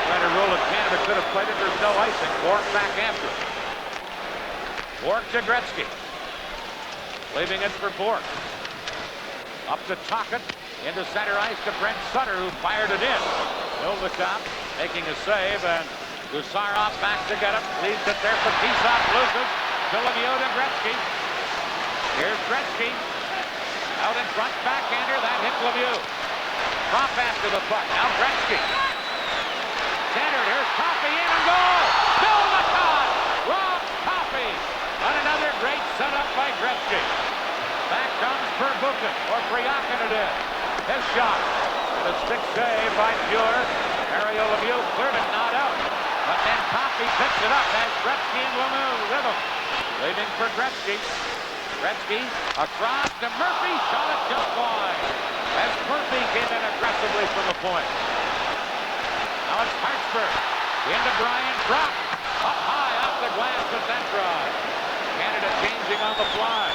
Trying to rule that Canada could have played it. There's no icing. Bourque back after it. Bourque to Gretzky. Leaving it for Bourque. Up to Tocchet. Into center ice to Brent Sutter, who fired it in. Milnikov making a save, and Gusarov back to get him. Leaves it there for Pisov. Loses. To Lemieux to Gretzky. Here's Gretzky. Out in front, backhander. That hit Lemieux. Drop after the puck. Now Gretzky. Centered. Here's Coffey in and goal. Milnikov. Rob Coffey. On another great setup by Gretzky. Back comes Perbukin. Or Priakin it is. His shot. The stick save by Pure. Mario Lemieux cleared it, not out. But then Coffey picks it up. Has Gretzky and Lemieux with him. Leaving for Gretzky. Gretzky across to Murphy. Shot it just wide. As Murphy came in aggressively from the point. Now it's Hartsburg. Into Brian. Drop. Up high off the glass with that drive. Canada changing on the fly.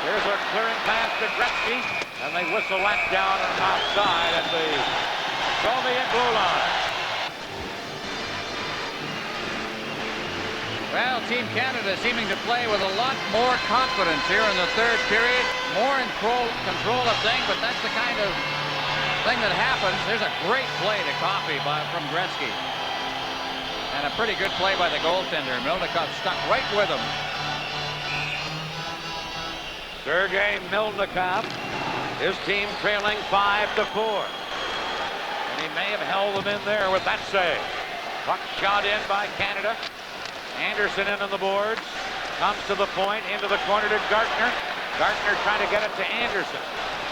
Here's a clearing pass to Gretzky. And they whistle that down and outside at the Soviet blue line. Well, Team Canada seeming to play with a lot more confidence here in the third period. More in control of things, but that's the kind of thing that happens. There's a great play to Coffey from Gretzky. And a pretty good play by the goaltender. Milnikov stuck right with him. Sergei Milnikov, his team trailing 5-4. And he may have held them in there with that save. Puck shot in by Canada. Anderson in on the boards. Comes to the point, into the corner to Gartner. Gartner trying to get it to Anderson.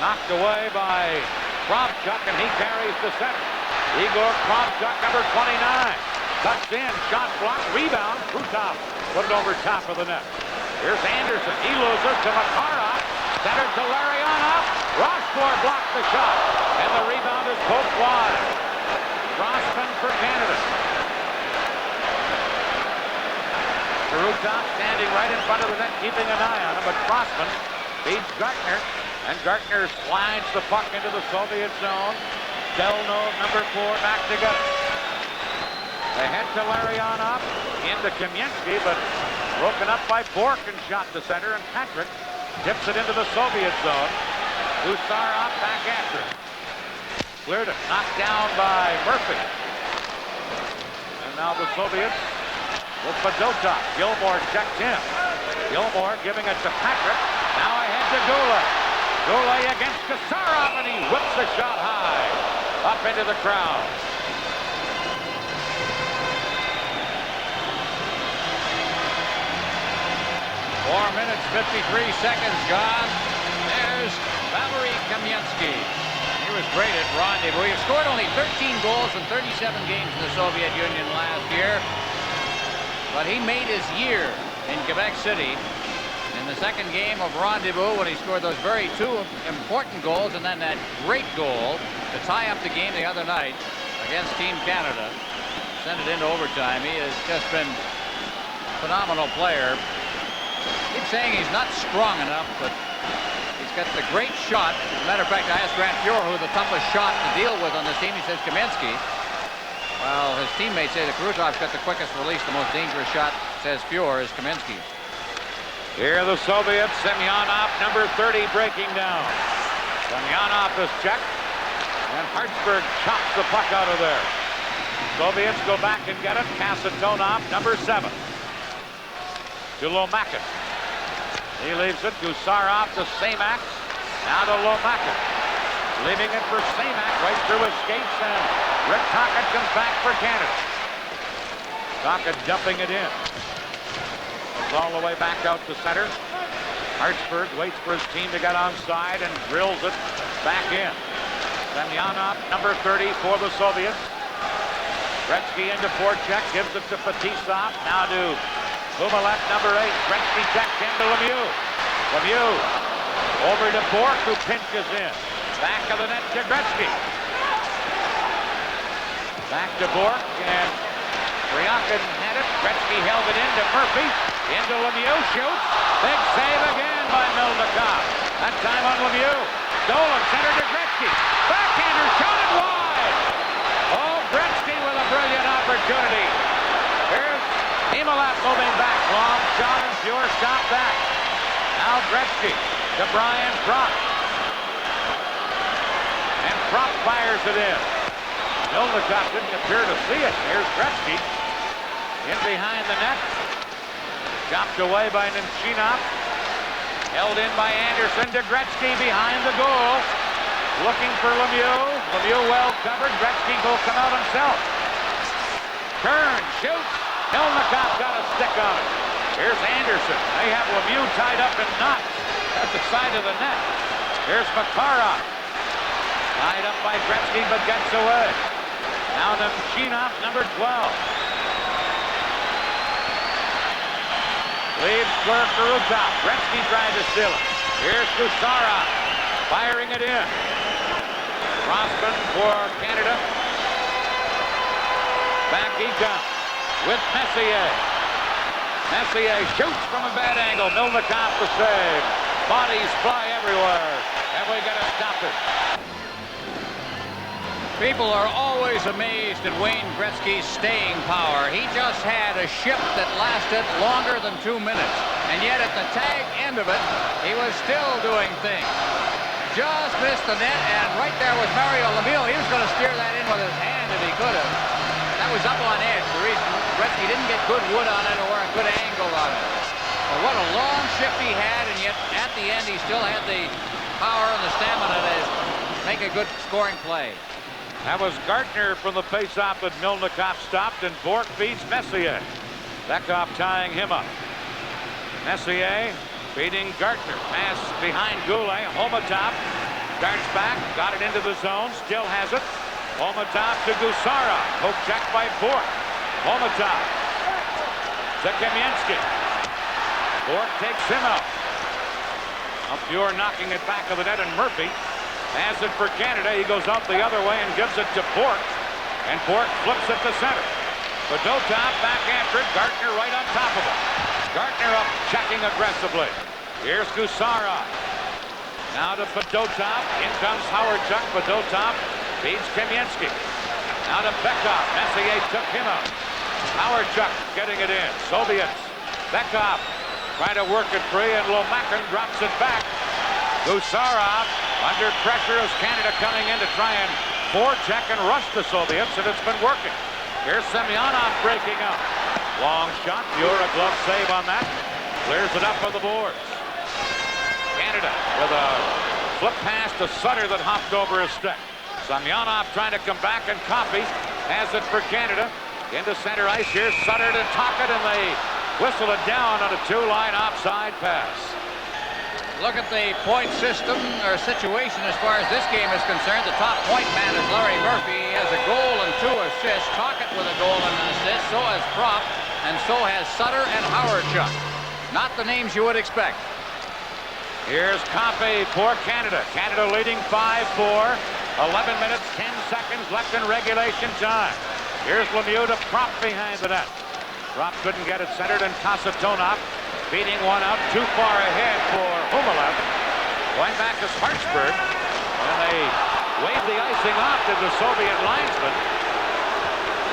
Knocked away by Kravchuk, and he carries to center. Igor Kravchuk, number 29. Cuts in, shot blocked, rebound. Krutov put it over top of the net. Here's Anderson. He loses to Makarov. Centered to Larionov. Rossford blocked the shot. And the rebound is poked wide. Crossman for Canada. Krutov standing right in front of the net, keeping an eye on him, but Crossman beats Gartner, and Gartner slides the puck into the Soviet zone. Delno, number 4, back to get it. They head to Larionov, into Kamensky, but broken up by Bourque and shot to center, and Patrick tips it into the Soviet zone. Gusarov back after it. Cleared it, knocked down by Murphy. And now the Soviets with Fedotov. Gilmore checked him. Gilmore giving it to Patrick. Now ahead to Goulet. Goulet against Gusarov, and he whips the shot high up into the crowd. 4 minutes, 53 seconds gone. There's Valery Kamensky. He was great at Rendezvous. He scored only 13 goals in 37 games in the Soviet Union last year. But he made his year in Quebec City in the second game of Rendezvous when he scored those two important goals and then that great goal to tie up the game the other night against Team Canada. Sent it into overtime. He has just been a phenomenal player. Keep saying he's not strong enough, but he's got the great shot. As a matter of fact, I asked Grant Fuhrer who the toughest shot to deal with on this team. He says Kamensky. Well, his teammates say that Kruzov's got the quickest release. The most dangerous shot, says Fuhrer, is Kamensky. Here the Soviets, Semyonov, number 30, breaking down. Semyonov is checked, and Hartsburg chops the puck out of there. Soviets go back and get it. Kasatonov, number 7. To Lomakin. He leaves it. Gusarov to Samak. Now to Lomakin. Leaving it for Samak right through his skates, and Rick Tocchet comes back for Canada. Tocchet dumping it in. It's all the way back out to center. Hartsburg waits for his team to get onside and drills it back in. Semyonov, number 30 for the Soviets. Gretzky into forecheck, gives it to Fetisov. Now to Kumalet, number 8. Gretzky checks into Lemieux. Lemieux over to Bourque, who pinches in. Back of the net to Gretzky. Back to Bourque, and Ryakin had it. Gretzky held it into Murphy. Into Lemieux, shoots. Big save again by Melnikov. That time on Lemieux. Dolan center to Gretzky. Backhander shot it wide. Oh, Gretzky with a brilliant opportunity. Here's Imalat moving back. Long shot and Fuhrer shot back. Now Gretzky to Brian Propp. And Propp fires it in. Melnikov didn't appear to see it. Here's Gretzky in behind the net. Chopped away by Nemchinov. Held in by Anderson to Gretzky behind the goal. Looking for Lemieux. Lemieux well covered. Gretzky will come out himself. Turn, shoots. Melnikov got a stick on it. Here's Anderson. They have Lemieux tied up in knots at the side of the net. Here's Makarov. Tied up by Gretzky, but gets away. Now Nemchinov, number 12. Leaves Kurutov. Gretzky tried to steal it. Here's Gusarov firing it in. Rossman for Canada. Back he comes with Messier. Messier shoots from a bad angle. Melnikov the save. Bodies fly everywhere. And we got to stop it. People are always amazed at Wayne Gretzky's staying power. He just had a ship that lasted longer than 2 minutes. And yet at the tag end of it, he was still doing things. Just missed the net, and right there was Mario Lemieux. He was going to steer that in with his hand if he could have. That was up on edge. The reason Gretzky didn't get good wood on it or a good angle on it. But what a long shift he had, and yet at the end he still had the power and the stamina to make a good scoring play. That was Gartner from the faceoff that Melnikov stopped, and Bourque beats Messier. Bekoff tying him up. Messier beating Gartner. Pass behind Goulet. Homatov starts back, got it into the zone, still has it. Homatov to Gusarov. Hook check by Bourque. Homatov to Kamensky. Bourque takes him out. Fuhrer knocking it back of the net, and Murphy has it for Canada. He goes out the other way and gives it to Bourque. And Bourque flips it to center. Fedotov back after it. Gartner right on top of him. Gartner up, checking aggressively. Here's Gusarov. Now to Fedotov. In comes Howard-Chuck. Fedotov beats Kamensky. Now to Bekoff. Messier took him out. Howard-Chuck getting it in. Soviets. Bekoff trying to work it free, and Lomakin drops it back. Gusarov under pressure as Canada coming in to try and forecheck and rush the Soviets, and it's been working. Here's Semyonov breaking up. Long shot. Fuhrer, a glove save on that. Clears it up for the boards. Canada with a flip pass to Sutter that hopped over his stick. Semyonov trying to come back, and Coffey has it for Canada. Into center ice. Here's Sutter to Tocchet, and they whistle it down on a two-line offside pass. Look at the point system or situation as far as this game is concerned. The top point man is Larry Murphy. He has a goal and 2 assists. Tocchet with a goal and an assist. So has Propp, and so has Sutter and Howard-Chuck. Not the names you would expect. Here's Coffey for Canada. Canada leading 5-4. 11 minutes, 10 seconds left in regulation time. Here's Lemieux to Propp behind the net. Propp couldn't get it centered, and Kasatonov beating one out too far ahead for Humalev. Going back to Sparksburg, and they wave the icing off to the Soviet linesman.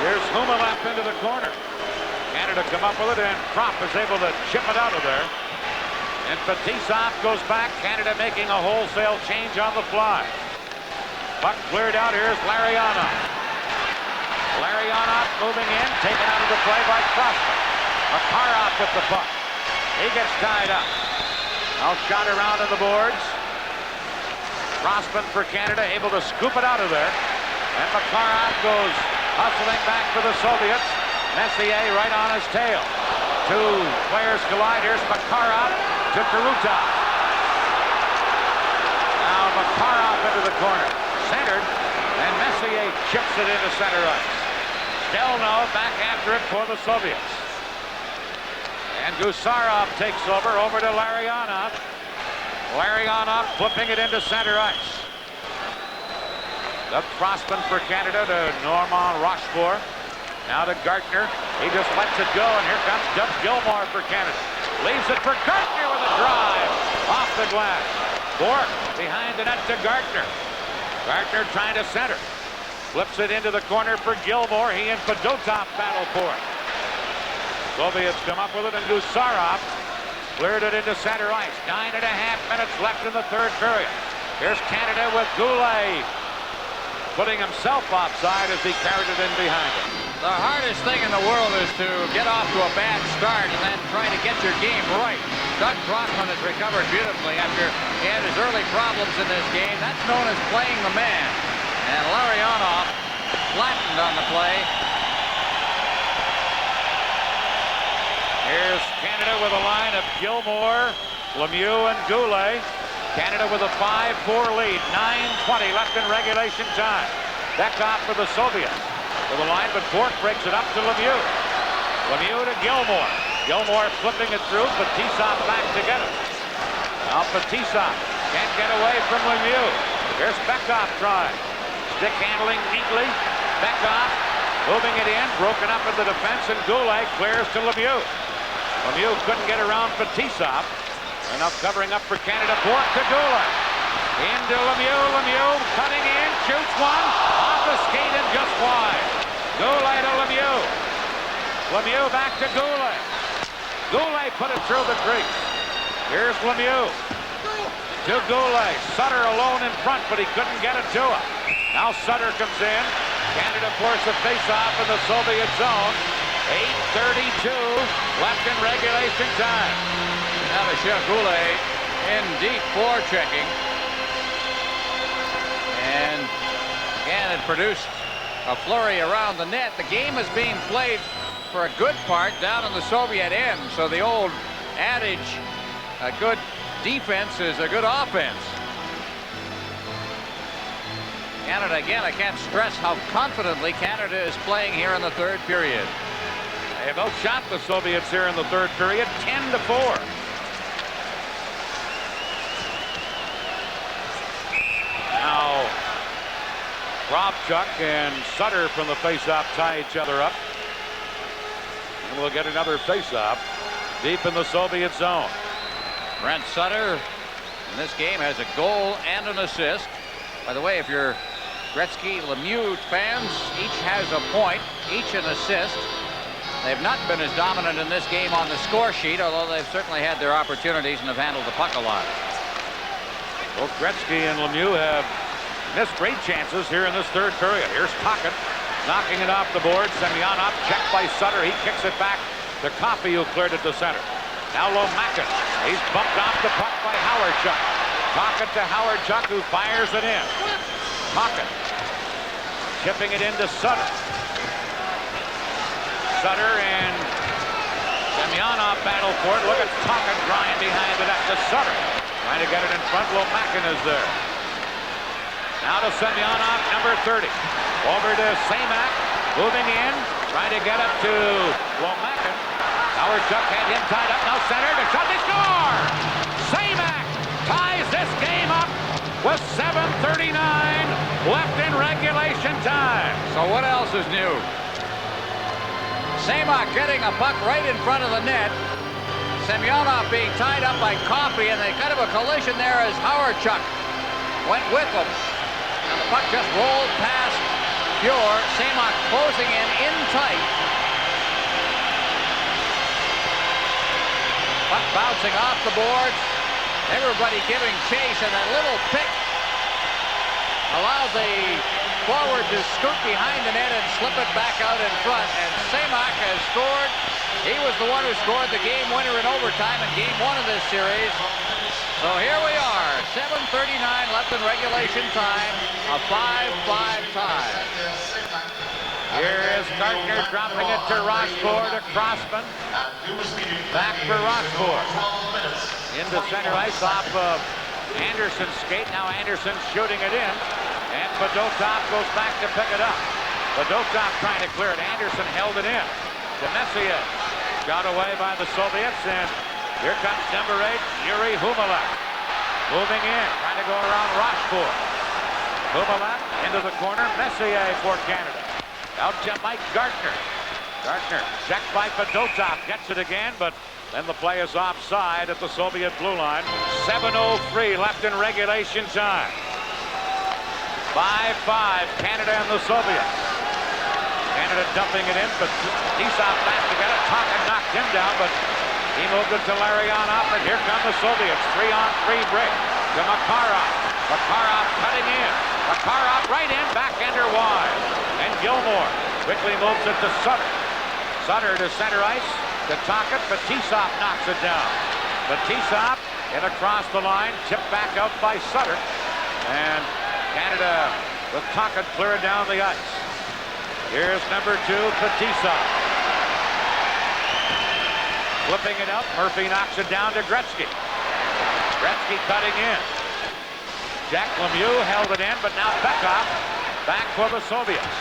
Here's Humalev into the corner. Canada come up with it, and Propp is able to chip it out of there. And Fetisov goes back. Canada making a wholesale change on the fly. Puck cleared out. Here's Larionov. Larionov moving in, taken out of the play by Crossman. Makarov with the puck. He gets tied up. Now shot around on the boards. Crossman for Canada, able to scoop it out of there. And Makarov goes hustling back for the Soviets. Messier right on his tail. 2 players collide. Here's Makarov to Karutov. Now Makarov into the corner. Centered, and Messier chips it into center ice. Stelno back after it for the Soviets. And Gusarov takes over to Larionov. Larionov flipping it into center ice. The Crossman for Canada to Normand Rochefort. Now to Gartner. He just lets it go, and here comes Doug Gilmour for Canada. Leaves it for Gartner with a drive off the glass. Bourque behind the net to Gartner. Gartner trying to center. Flips it into the corner for Gilmour. He and Fedotov battle for it. Soviets come up with it, and Gusarov cleared it into center ice. 9.5 minutes left in the third period. Here's Canada with Goulet putting himself offside as he carried it in behind him. The hardest thing in the world is to get off to a bad start and then try to get your game right. Doug Crossman has recovered beautifully after he had his early problems in this game. That's known as playing the man. And Larionov flattened on the play. Here's Canada with a line of Gilmour, Lemieux, and Goulet. Canada with a 5-4 lead. 9:20 left in regulation time. Beckhoff for the Soviets. With a line, but Bourque breaks it up to Lemieux. Lemieux to Gilmour. Gilmour flipping it through. Fetisov back to get it. Now Fetisov can't get away from Lemieux. Here's Beckhoff trying. Stick handling neatly. Beckhoff moving it in. Broken up in the defense, and Goulet clears to Lemieux. Lemieux couldn't get around Fetisov. And now covering up for Canada. Bourque to Goulet. Into Lemieux. Lemieux cutting in. Shoots one. Off the skate and just wide. Goulet to Lemieux. Lemieux back to Goulet. Goulet put it through the crease. Here's Lemieux. To Goulet. Sutter alone in front, but he couldn't get it to him. Now Sutter comes in. Canada forced a face-off in the Soviet zone. 8:32 left in regulation time. Now Michel Goulet in deep forechecking. And again, it produced a flurry around the net. The game is being played for a good part down in the Soviet end. So the old adage, a good defense is a good offense. Canada, again, I can't stress how confidently Canada is playing here in the third period. They have outshot the Soviets here in the third period, 10-4. Now, Kravchuk and Sutter from the faceoff tie each other up. And we'll get another faceoff deep in the Soviet zone. Brent Sutter in this game has a goal and an assist. By the way, if you're Gretzky Lemieux fans, each has a point, each an assist. They've not been as dominant in this game on the score sheet, although they've certainly had their opportunities and have handled the puck a lot. Both Gretzky and Lemieux have missed great chances here in this third period. Here's Tocchet knocking it off the board. Semyonov checked by Sutter. He kicks it back to Coffey, who cleared it to center. Now Lomakin. He's bumped off the puck by Howard-Chuck. Tocchet to Howard-Chuck, who fires it in. Tocchet chipping it into Sutter. Sutter and Semyonov battled for it. Look at Tocchet drying behind the net to Sutter. Trying to get it in front. Lomakin is there. Now to Semyonov, number 30. Over to Semak. Moving in. Trying to get it to Lomakin. Hawerchuk had him tied up. Now center to shot. They score! Semak ties this game up with 7:39 left in regulation time. So what else is new? Semak getting a puck right in front of the net. Semyonov being tied up by Coffey, and they kind of a collision there as Hawerchuk went with him. And the puck just rolled past Fjord. Semak closing in tight. Puck bouncing off the boards. Everybody giving chase, and that little pick allowed the forward to scoot behind the net and slip it back out in front. And Semak has scored. He was the one who scored the game winner in overtime in game 1 of this series. So here we are, 7:39 left in regulation time, a 5-5 tie. Here is Gartner dropping it to Rochefort, to Crossman. Back for Rochefort. Into center ice off of Anderson's skate. Now Anderson shooting it in. And Fedotov goes back to pick it up. Fedotov trying to clear it. Anderson held it in. To Messier. Got away by the Soviets. And here comes number 8, Yuri Humalak. Moving in. Trying to go around Rochefort. Humalak into the corner. Messier for Canada. Out to Mike Gartner. Gartner checked by Fedotov. Gets it again, but then the play is offside at the Soviet blue line. 7:03 left in regulation time. 5-5, Canada and the Soviets. Canada dumping it in, but Tisov back to get it. Tocchet knocked him down, but he moved it to Larionov, and here come the Soviets. 3-on-3 break to Makarov. Makarov cutting in. Makarov right in, backhander wide. And Gilmore quickly moves it to Sutter. Sutter to center ice to Tocchet, but Tisov knocks it down. But Tisov in across the line, tipped back out by Sutter. And Canada with Tocchet clearing down the ice. Here's number 2, Fetisov. Flipping it up, Murphy knocks it down to Gretzky. Gretzky cutting in. Jack Lemieux held it in, but now Bekov back for the Soviets.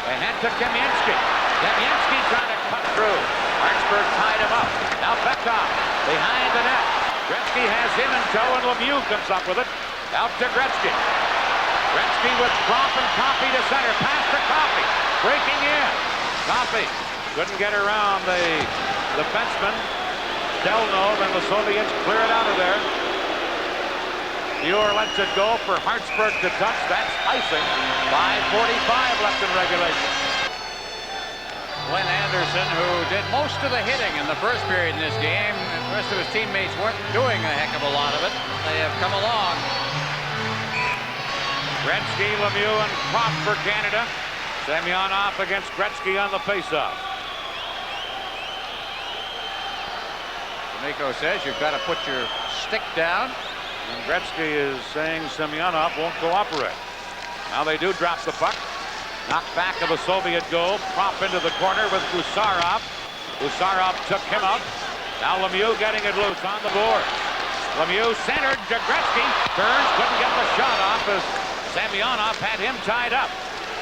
Ahead to Kamensky. Kamensky trying to cut through. Hartsburg tied him up. Now Bekov behind the net. Gretzky has him in tow, and Lemieux comes up with it. Out to Gretzky. Gretzky with Kropp and Coffey to center. Pass to Coffey. Breaking in. Coffey couldn't get around the defenseman. Delnov, and the Soviets clear it out of there. Muir lets it go for Hartsburg to touch. That's icing. 5:45 left in regulation. Glenn Anderson, who did most of the hitting in the first period in this game. The rest of his teammates weren't doing a heck of a lot of it. They have come along. Gretzky, Lemieux, and Kropp for Canada. Semyonov against Gretzky on the faceoff. D'Amico says you've got to put your stick down. And Gretzky is saying Semyonov won't cooperate. Now they do drop the puck. Knocked back of a Soviet goal. Kropp into the corner with Gusarov. Gusarov took him out. Now Lemieux getting it loose on the board. Lemieux centered to Gretzky. Burns couldn't get the shot off as Semyonov had him tied up.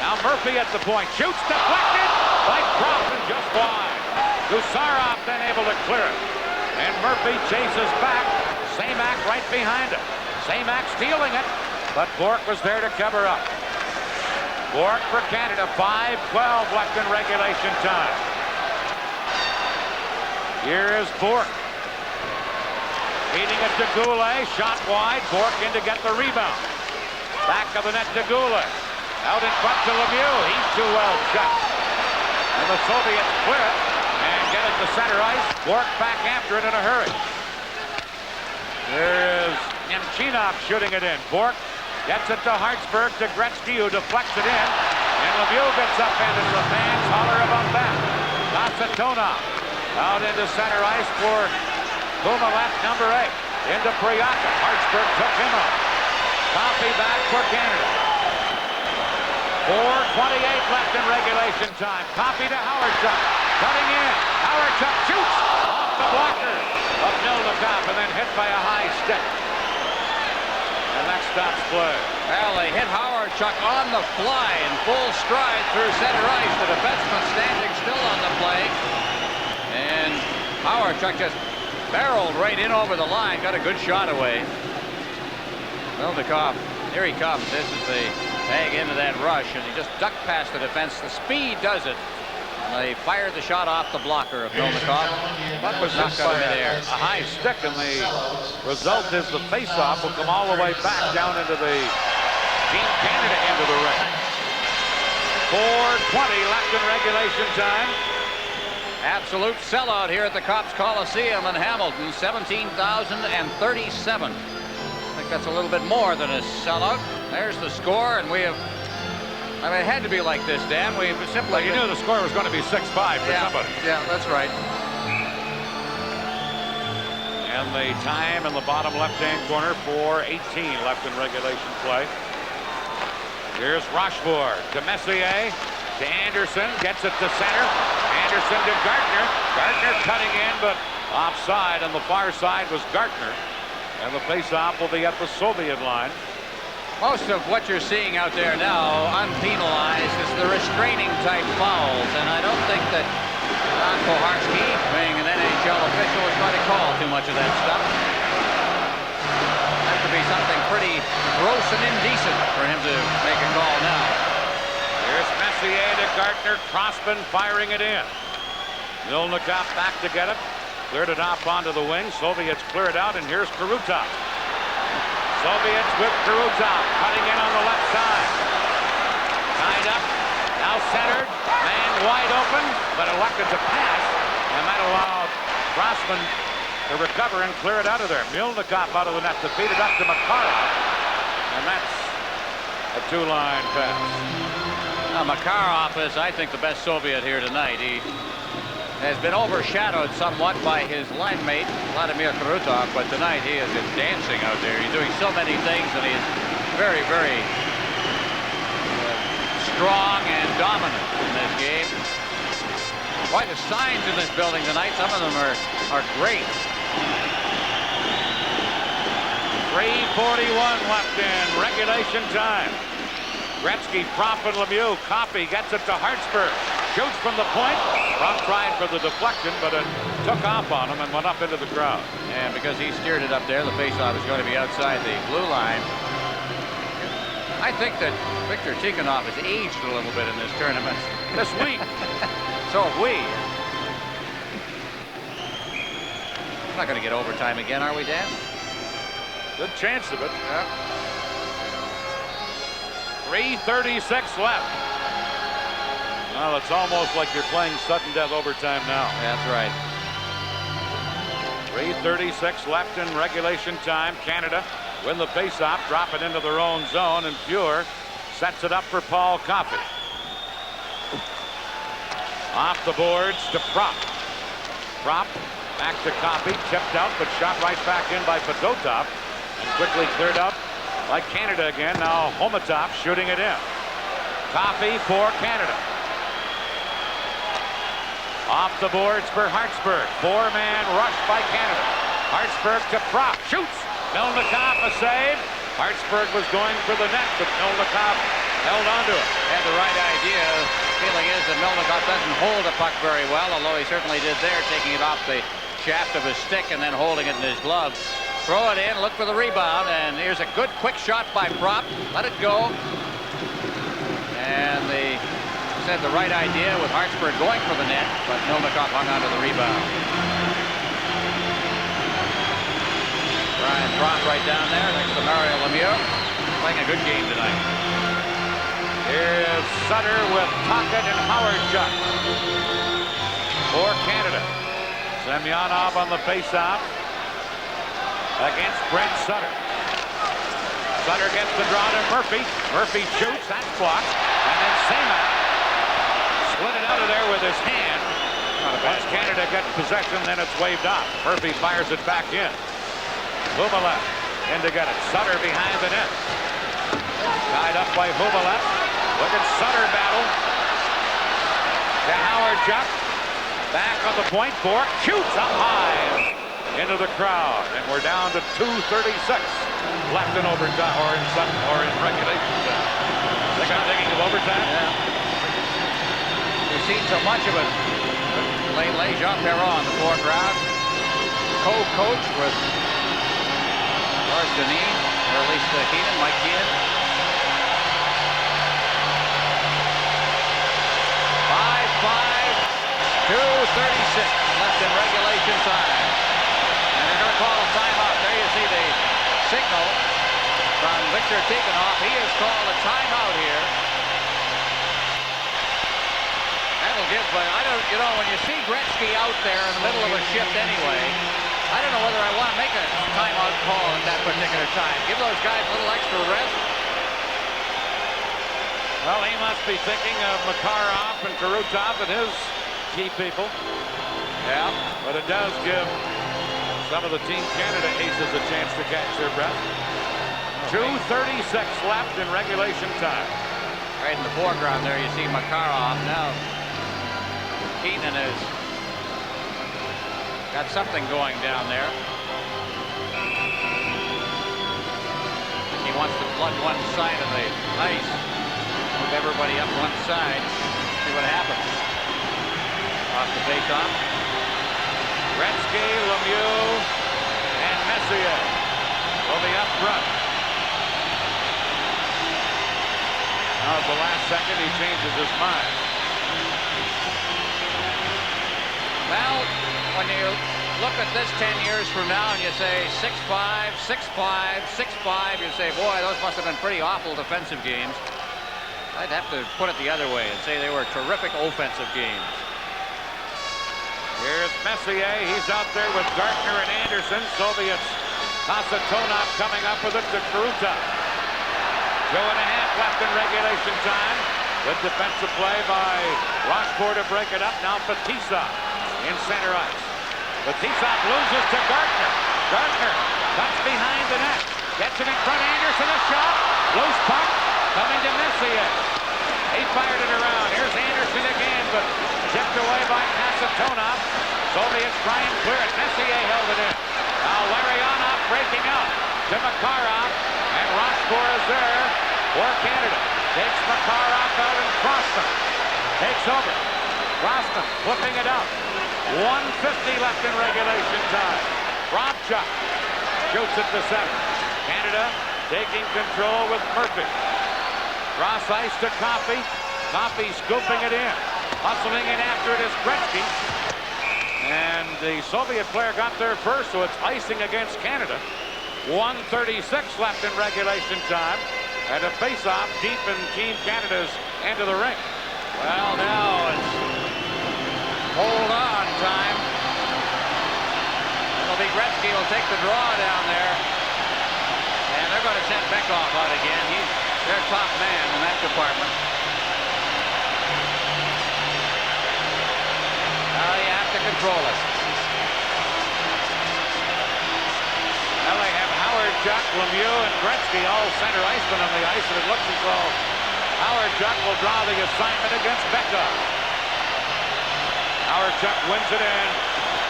Now Murphy at the point. Shoots deflected by Kropp and just wide. Gusarov then able to clear it. And Murphy chases back. Semak right behind him. Semak stealing it, but Bourque was there to cover up. Bourque for Canada. 5:12 left in regulation time. Here is Bourque. Feeding it to Goulet. Shot wide. Bourque in to get the rebound. Back of the net to Goulet. Out in front to Lemieux. He's too well shot. And the Soviets clear it and get it to center ice. Bourque back after it in a hurry. There is Nemchinov shooting it in. Bourque gets it to Hartsburg, to Gretzky, who deflects it in. And Lemieux gets up into the fans. Holler about that. Kasatonov out into center ice for Humalak, number 8. Into Priaka. Hartsburg took him up. Coffey back for Canada. 4:28 left in regulation time. Coffey to Hawerchuk. Cutting in. Howard Chuck shoots off the blocker of Milnicop and then hit by a high stick. And that stops play. Well, they hit Howard Chuck on the fly in full stride through center ice. The defenseman standing still on the play. And Howard Chuck just barreled right in over the line. Got a good shot away. Milnicop, here he comes. This is the bag into that rush. And he just ducked past the defense. The speed does it. They fired the shot off the blocker of Milnicop. That was Not hit got by him there. a high stick, and the result is the face-off will come all the way back down into the Team Canada end of the ring. 4:20 left in regulation time. Absolute sellout here at the Copps Coliseum in Hamilton. 17,037. I think that's a little bit more than a sellout. There's the score, and we have. I mean, it had to be like this, Dan. We simply. Well, you knew the score was going to be 6-5 for somebody. Yeah, that's right. And the time in the bottom left-hand corner, 4:18 left in regulation play. Here's Rochefort to Messier to Anderson, gets it to center. Anderson to Gartner. Gartner cutting in, but offside on the far side was Gartner. And the face-off will be at the Soviet line. Most of what you're seeing out there now, unpenalized, is the restraining type fouls, and I don't think that Don Koharski, being an NHL official, is going to call too much of that stuff. Has to be something pretty gross and indecent for him to make a call now. Here's Messier to Gartner, Crossman firing it in. Milnicop back to get it, cleared it off onto the wing. Soviets clear it out, and here's Karutov. Soviets with Karutov cutting in on the left side. Tied up, now centered, man wide open, but elected to pass, and that allowed Crossman to recover and clear it out of there. Milnicop out of the net to feed it up to Makarov, and that's a two-line pass. Now, Makarov is, I think, the best Soviet here tonight. He has been overshadowed somewhat by his line mate, Vladimir Karutov, but tonight he is just dancing out there. He's doing so many things, and he's very, very strong and dominant in this game. Quite the signs in this building tonight. Some of them are great. 3:41 left in regulation time. Gretzky, Propp, and Lemieux. Coffey gets it to Hartsburg. Shoots from the point. Propp tried for the deflection, but it took off on him and went up into the crowd. And because he steered it up there, the faceoff is going to be outside the blue line. I think that Viktor Tikhonov has aged a little bit in this tournament. This week. So have we. We're not going to get overtime again, are we, Dan? Good chance of it. Yeah. 3:36 left. Well, it's almost like you're playing sudden death overtime now. That's right. 3:36 left in regulation time. Canada win the faceoff, drop it into their own zone, and Fuhr sets it up for Paul Coffey. Off the boards to Propp. Propp back to Coffey, tipped out, but shot right back in by Fedotov, and quickly cleared out by Canada again. Now Homatov shooting it in. Coffey for Canada. Off the boards for Hartsburg. Four-man rush by Canada. Hartsburg to Propp. Shoots. Milnicop a save. Hartsburg was going for the net, but Milnicop held onto it. Had the right idea. Feeling is that Milnicop doesn't hold the puck very well, although he certainly did there, taking it off the shaft of his stick and then holding it in his glove. Throw it in, look for the rebound, and here's a good quick shot by Propp. Let it go. And they said the right idea with Hartsburg going for the net, but Milnicop hung onto the rebound. Brian Propp right down there next to Mario Lemieux. Playing a good game tonight. Here's Sutter with Tocchet and Howard Chuck for Canada. Semyonov on the faceoff against Brent Sutter. Sutter gets the draw to Murphy. Murphy shoots, that's blocked, and then Seaman split it out of there with his hand. Once Canada gets possession, then it's waved off. Murphy fires it back in. Hubalev in to get it. Sutter behind the net. Tied up by Hubalev. Look at Sutter battle to Howard Chuck. Back on the point, Bork shoots up high into the crowd, and we're down to 2:36 left in overtime, or in regulation time. Thinking of overtime? Yeah. We've seen so much of it lately. Jean Perron in the foreground, co-coach with Lars Denis, or at least Keenan, Mike Keenan. 5-5, 2:36 left in regulation time. And they're going to call a timeout. There you see the signal from Victor Tikhonov. He has called a timeout here. That'll give, but I don't, you know, when you see Gretzky out there in the middle of a shift anyway, I don't know whether I want to make a timeout call at that particular time. Give those guys a little extra rest. Well, he must be thinking of Makarov and Kurutov and his key people. Yeah. But it does give some of the Team Canada aces a chance to catch their breath. 2:36 left in regulation time. Right in the foreground there, you see Makarov. Now, Keenan has got something going down there. He wants to flood one side of the ice. Move everybody up one side. See what happens. Off the face-off. Gretzky, Lemieux, and Messier will be up front. Now at the last second, he changes his mind. Well, when you look at this 10 years from now and you say 6-5, 6-5, 6-5, you say, boy, those must have been pretty awful defensive games. I'd have to put it the other way and say they were terrific offensive games. Here's Messier. He's out there with Gartner and Anderson. Soviets. Kasatonov coming up with it to Krutov. 2.5 left in regulation time. Good defensive play by Rochefort to break it up. Now Fetisov in center ice. Fetisov loses to Gartner. Gartner cuts behind the net. Gets it in front. Anderson a shot. Loose puck coming to Messier. He fired it around. Here's Anderson again, but tipped away by Kasatonov. Soviets try and clear it. Messier held it in. Now Larionov breaking out to Makarov, and Rochefort is there for Canada. Takes Makarov out, and Crosman takes over. Crosman flipping it up. 1:50 left in regulation time. Robchuk shoots it to center. Canada taking control with Murphy. Cross ice to Coffey. Coffey scooping it in. Hustling in after it is Gretzky. And the Soviet player got there first, so it's icing against Canada. 1:36 left in regulation time. And a face-off deep in Team Canada's end of the rink. Well, now it's hold on time. It'll be Gretzky will take the draw down there. And they're going to send Beckhoff out again. He's their top man in that department. Now you have to control it. Now they have Howard, Chuck, Lemieux, and Gretzky all center icemen on the ice, and it looks as though Howard Chuck will draw the assignment against Beckhoff. Howard Chuck wins it in.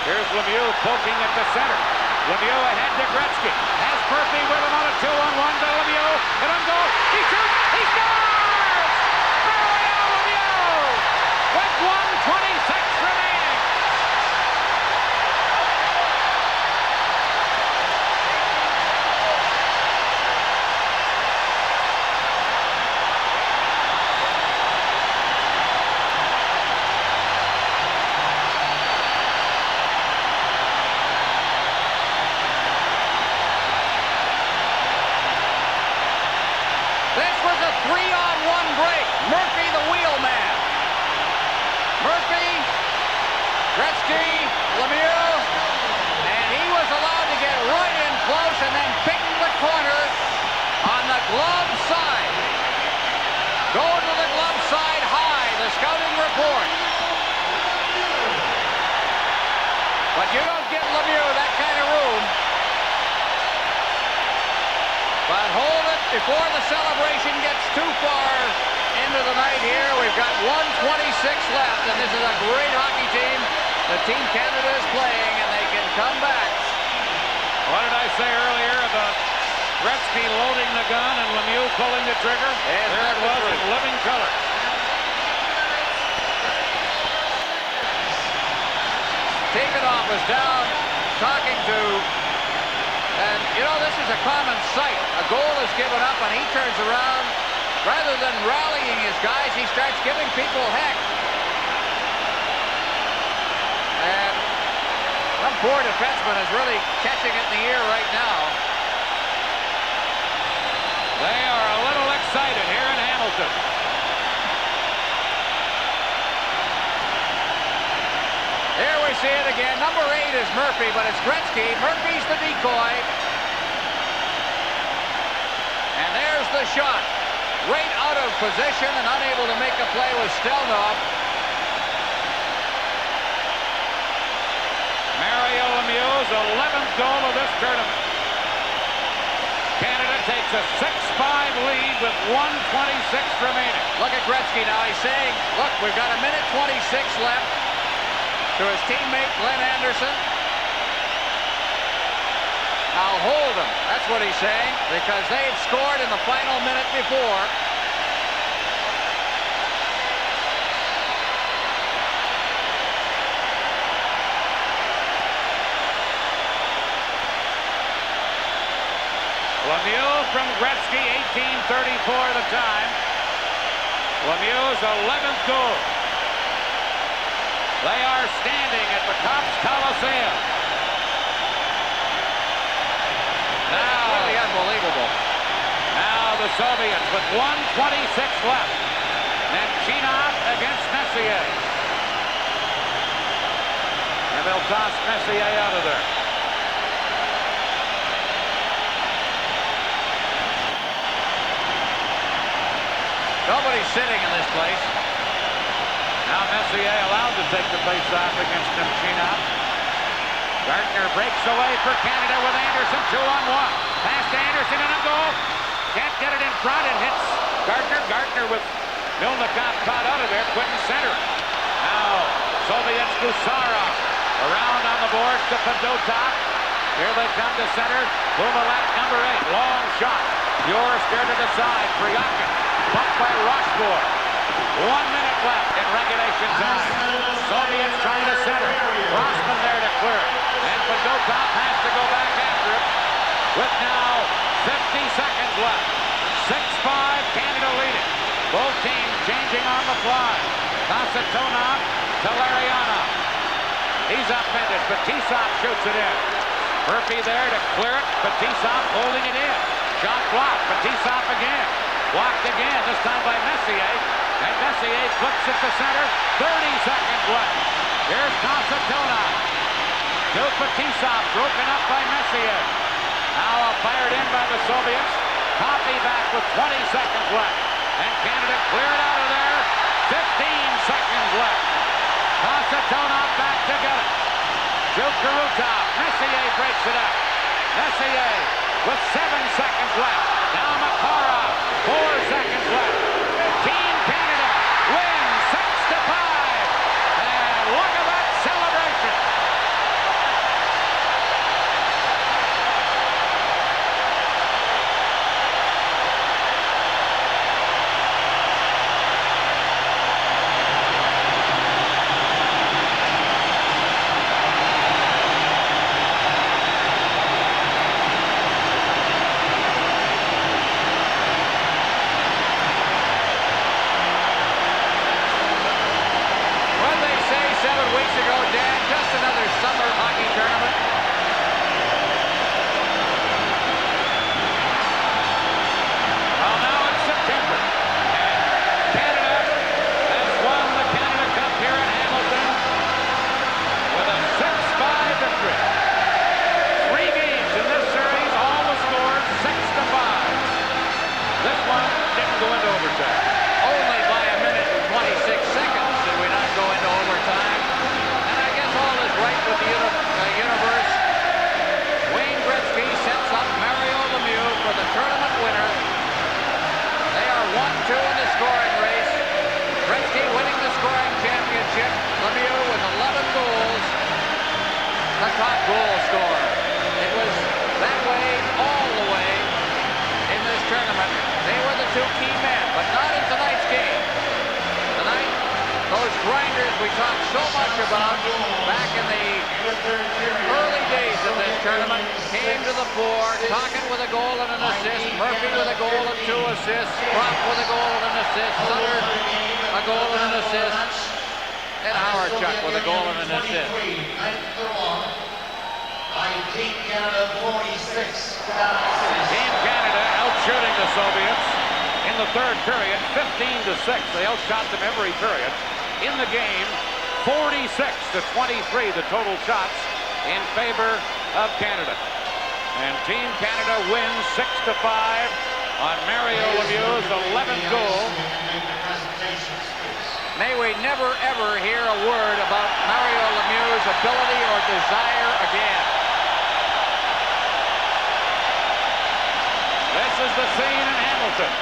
Here's Lemieux poking at the center. Lemieux ahead to Gretzky. Has Murphy with him on a 2-on-1 to Lemieux. Hit on goal. He shoots. He scores! Mario Lemieux with 1:26 remaining. This was a 3-on-1 break. Murphy, the wheelman. Murphy, Gretzky, Lemieux, and he was allowed to get right in close and then pick the corner on the glove side. Go to the glove side high, the scouting report. But you don't give Lemieux that kind of room. But hold it before the celebration gets too far into the night here. We've got 1:26 left, and this is a great hockey team. Team Canada is playing, and they can come back. What did I say earlier about Gretzky loading the gun and Lemieux pulling the trigger? And there it was in living color. Tikhonov was down talking to, and you know, this is a common sight. A goal is given up and he turns around. Rather than rallying his guys, he starts giving people heck. And some poor defenseman is really catching it in the ear right now. They are a little excited here in Hamilton. Here we see it again. Number 8 is Murphy, but it's Gretzky. Murphy's the decoy. And there's the shot. Right out of position and unable to make a play with Stelnov. Mario Lemieux's 11th goal of this tournament. Canada takes a 6-5 lead with 1:26 remaining. Look at Gretzky now. He's saying, look, we've got 1:26 left. To his teammate, Glenn Anderson. I'll hold him. That's what he's saying, because they had scored in the final minute before. Lemieux from Gretzky, 18:34 the time. Lemieux's 11th goal. They are standing at the Copps Coliseum. Now, really unbelievable. Now the Soviets with 1:26 left. Nemchinov against Messier. And they'll toss Messier out of there. Nobody's sitting in this place. Now Messier allowed to take the face-off against Nemchinov. Gardner breaks away for Canada with Anderson, 2-on-1. Pass to Anderson and a goal. Can't get it in front. It hits Gardner. Gardner with Milnikov caught out of there. Couldn't center it. Now Soviets Gusarov around on the boards to Fedotov. Here they come to center. Boumelak, number 8. Long shot. Pure steer to the side. Priakin bumped by Rochefort. 1 minute left in regulation time. Soviets trying to center. Rossman there to clear it. And Fedotov has to go back after it. With now 50 seconds left. 6-5, Canada leading. Both teams changing on the fly. Kasatonov to Larionov. He's upended. Fetisov shoots it in. Murphy there to clear it. Fetisov holding it in. Shot blocked. Fetisov again. Blocked again, this time by Messier. And Messier flips it to center. 30 seconds left. Here's Kasatonov. To Fetisov, broken up by Messier. Now fired in by the Soviets. Coffey back with 20 seconds left. And Canada cleared out of there. 15 seconds left. Kasatonov back to get it. To Kurutov. Messier breaks it up. Messier with 7 seconds left. Now Makarov. 4 seconds left. Team Canada wins 6-5. And look at that celebration. grinders we talked so much about back in the early days of this tournament came to the fore. Tocchet with a goal and an assist. Murphy with a goal and 2 assists. Kropp with a goal and an assist. Sutter a goal and an assist. And Howard-Chuck with a goal and an assist. Team Canada 46. Team Canada out shooting the Soviets in the third period, 15-6. They outshot them every period. In the game, 46-23, the total shots in favor of Canada. And Team Canada wins 6-5 on Mario Lemieux's 11th goal. May we never ever hear a word about Mario Lemieux's ability or desire again. This is the scene in Hamilton.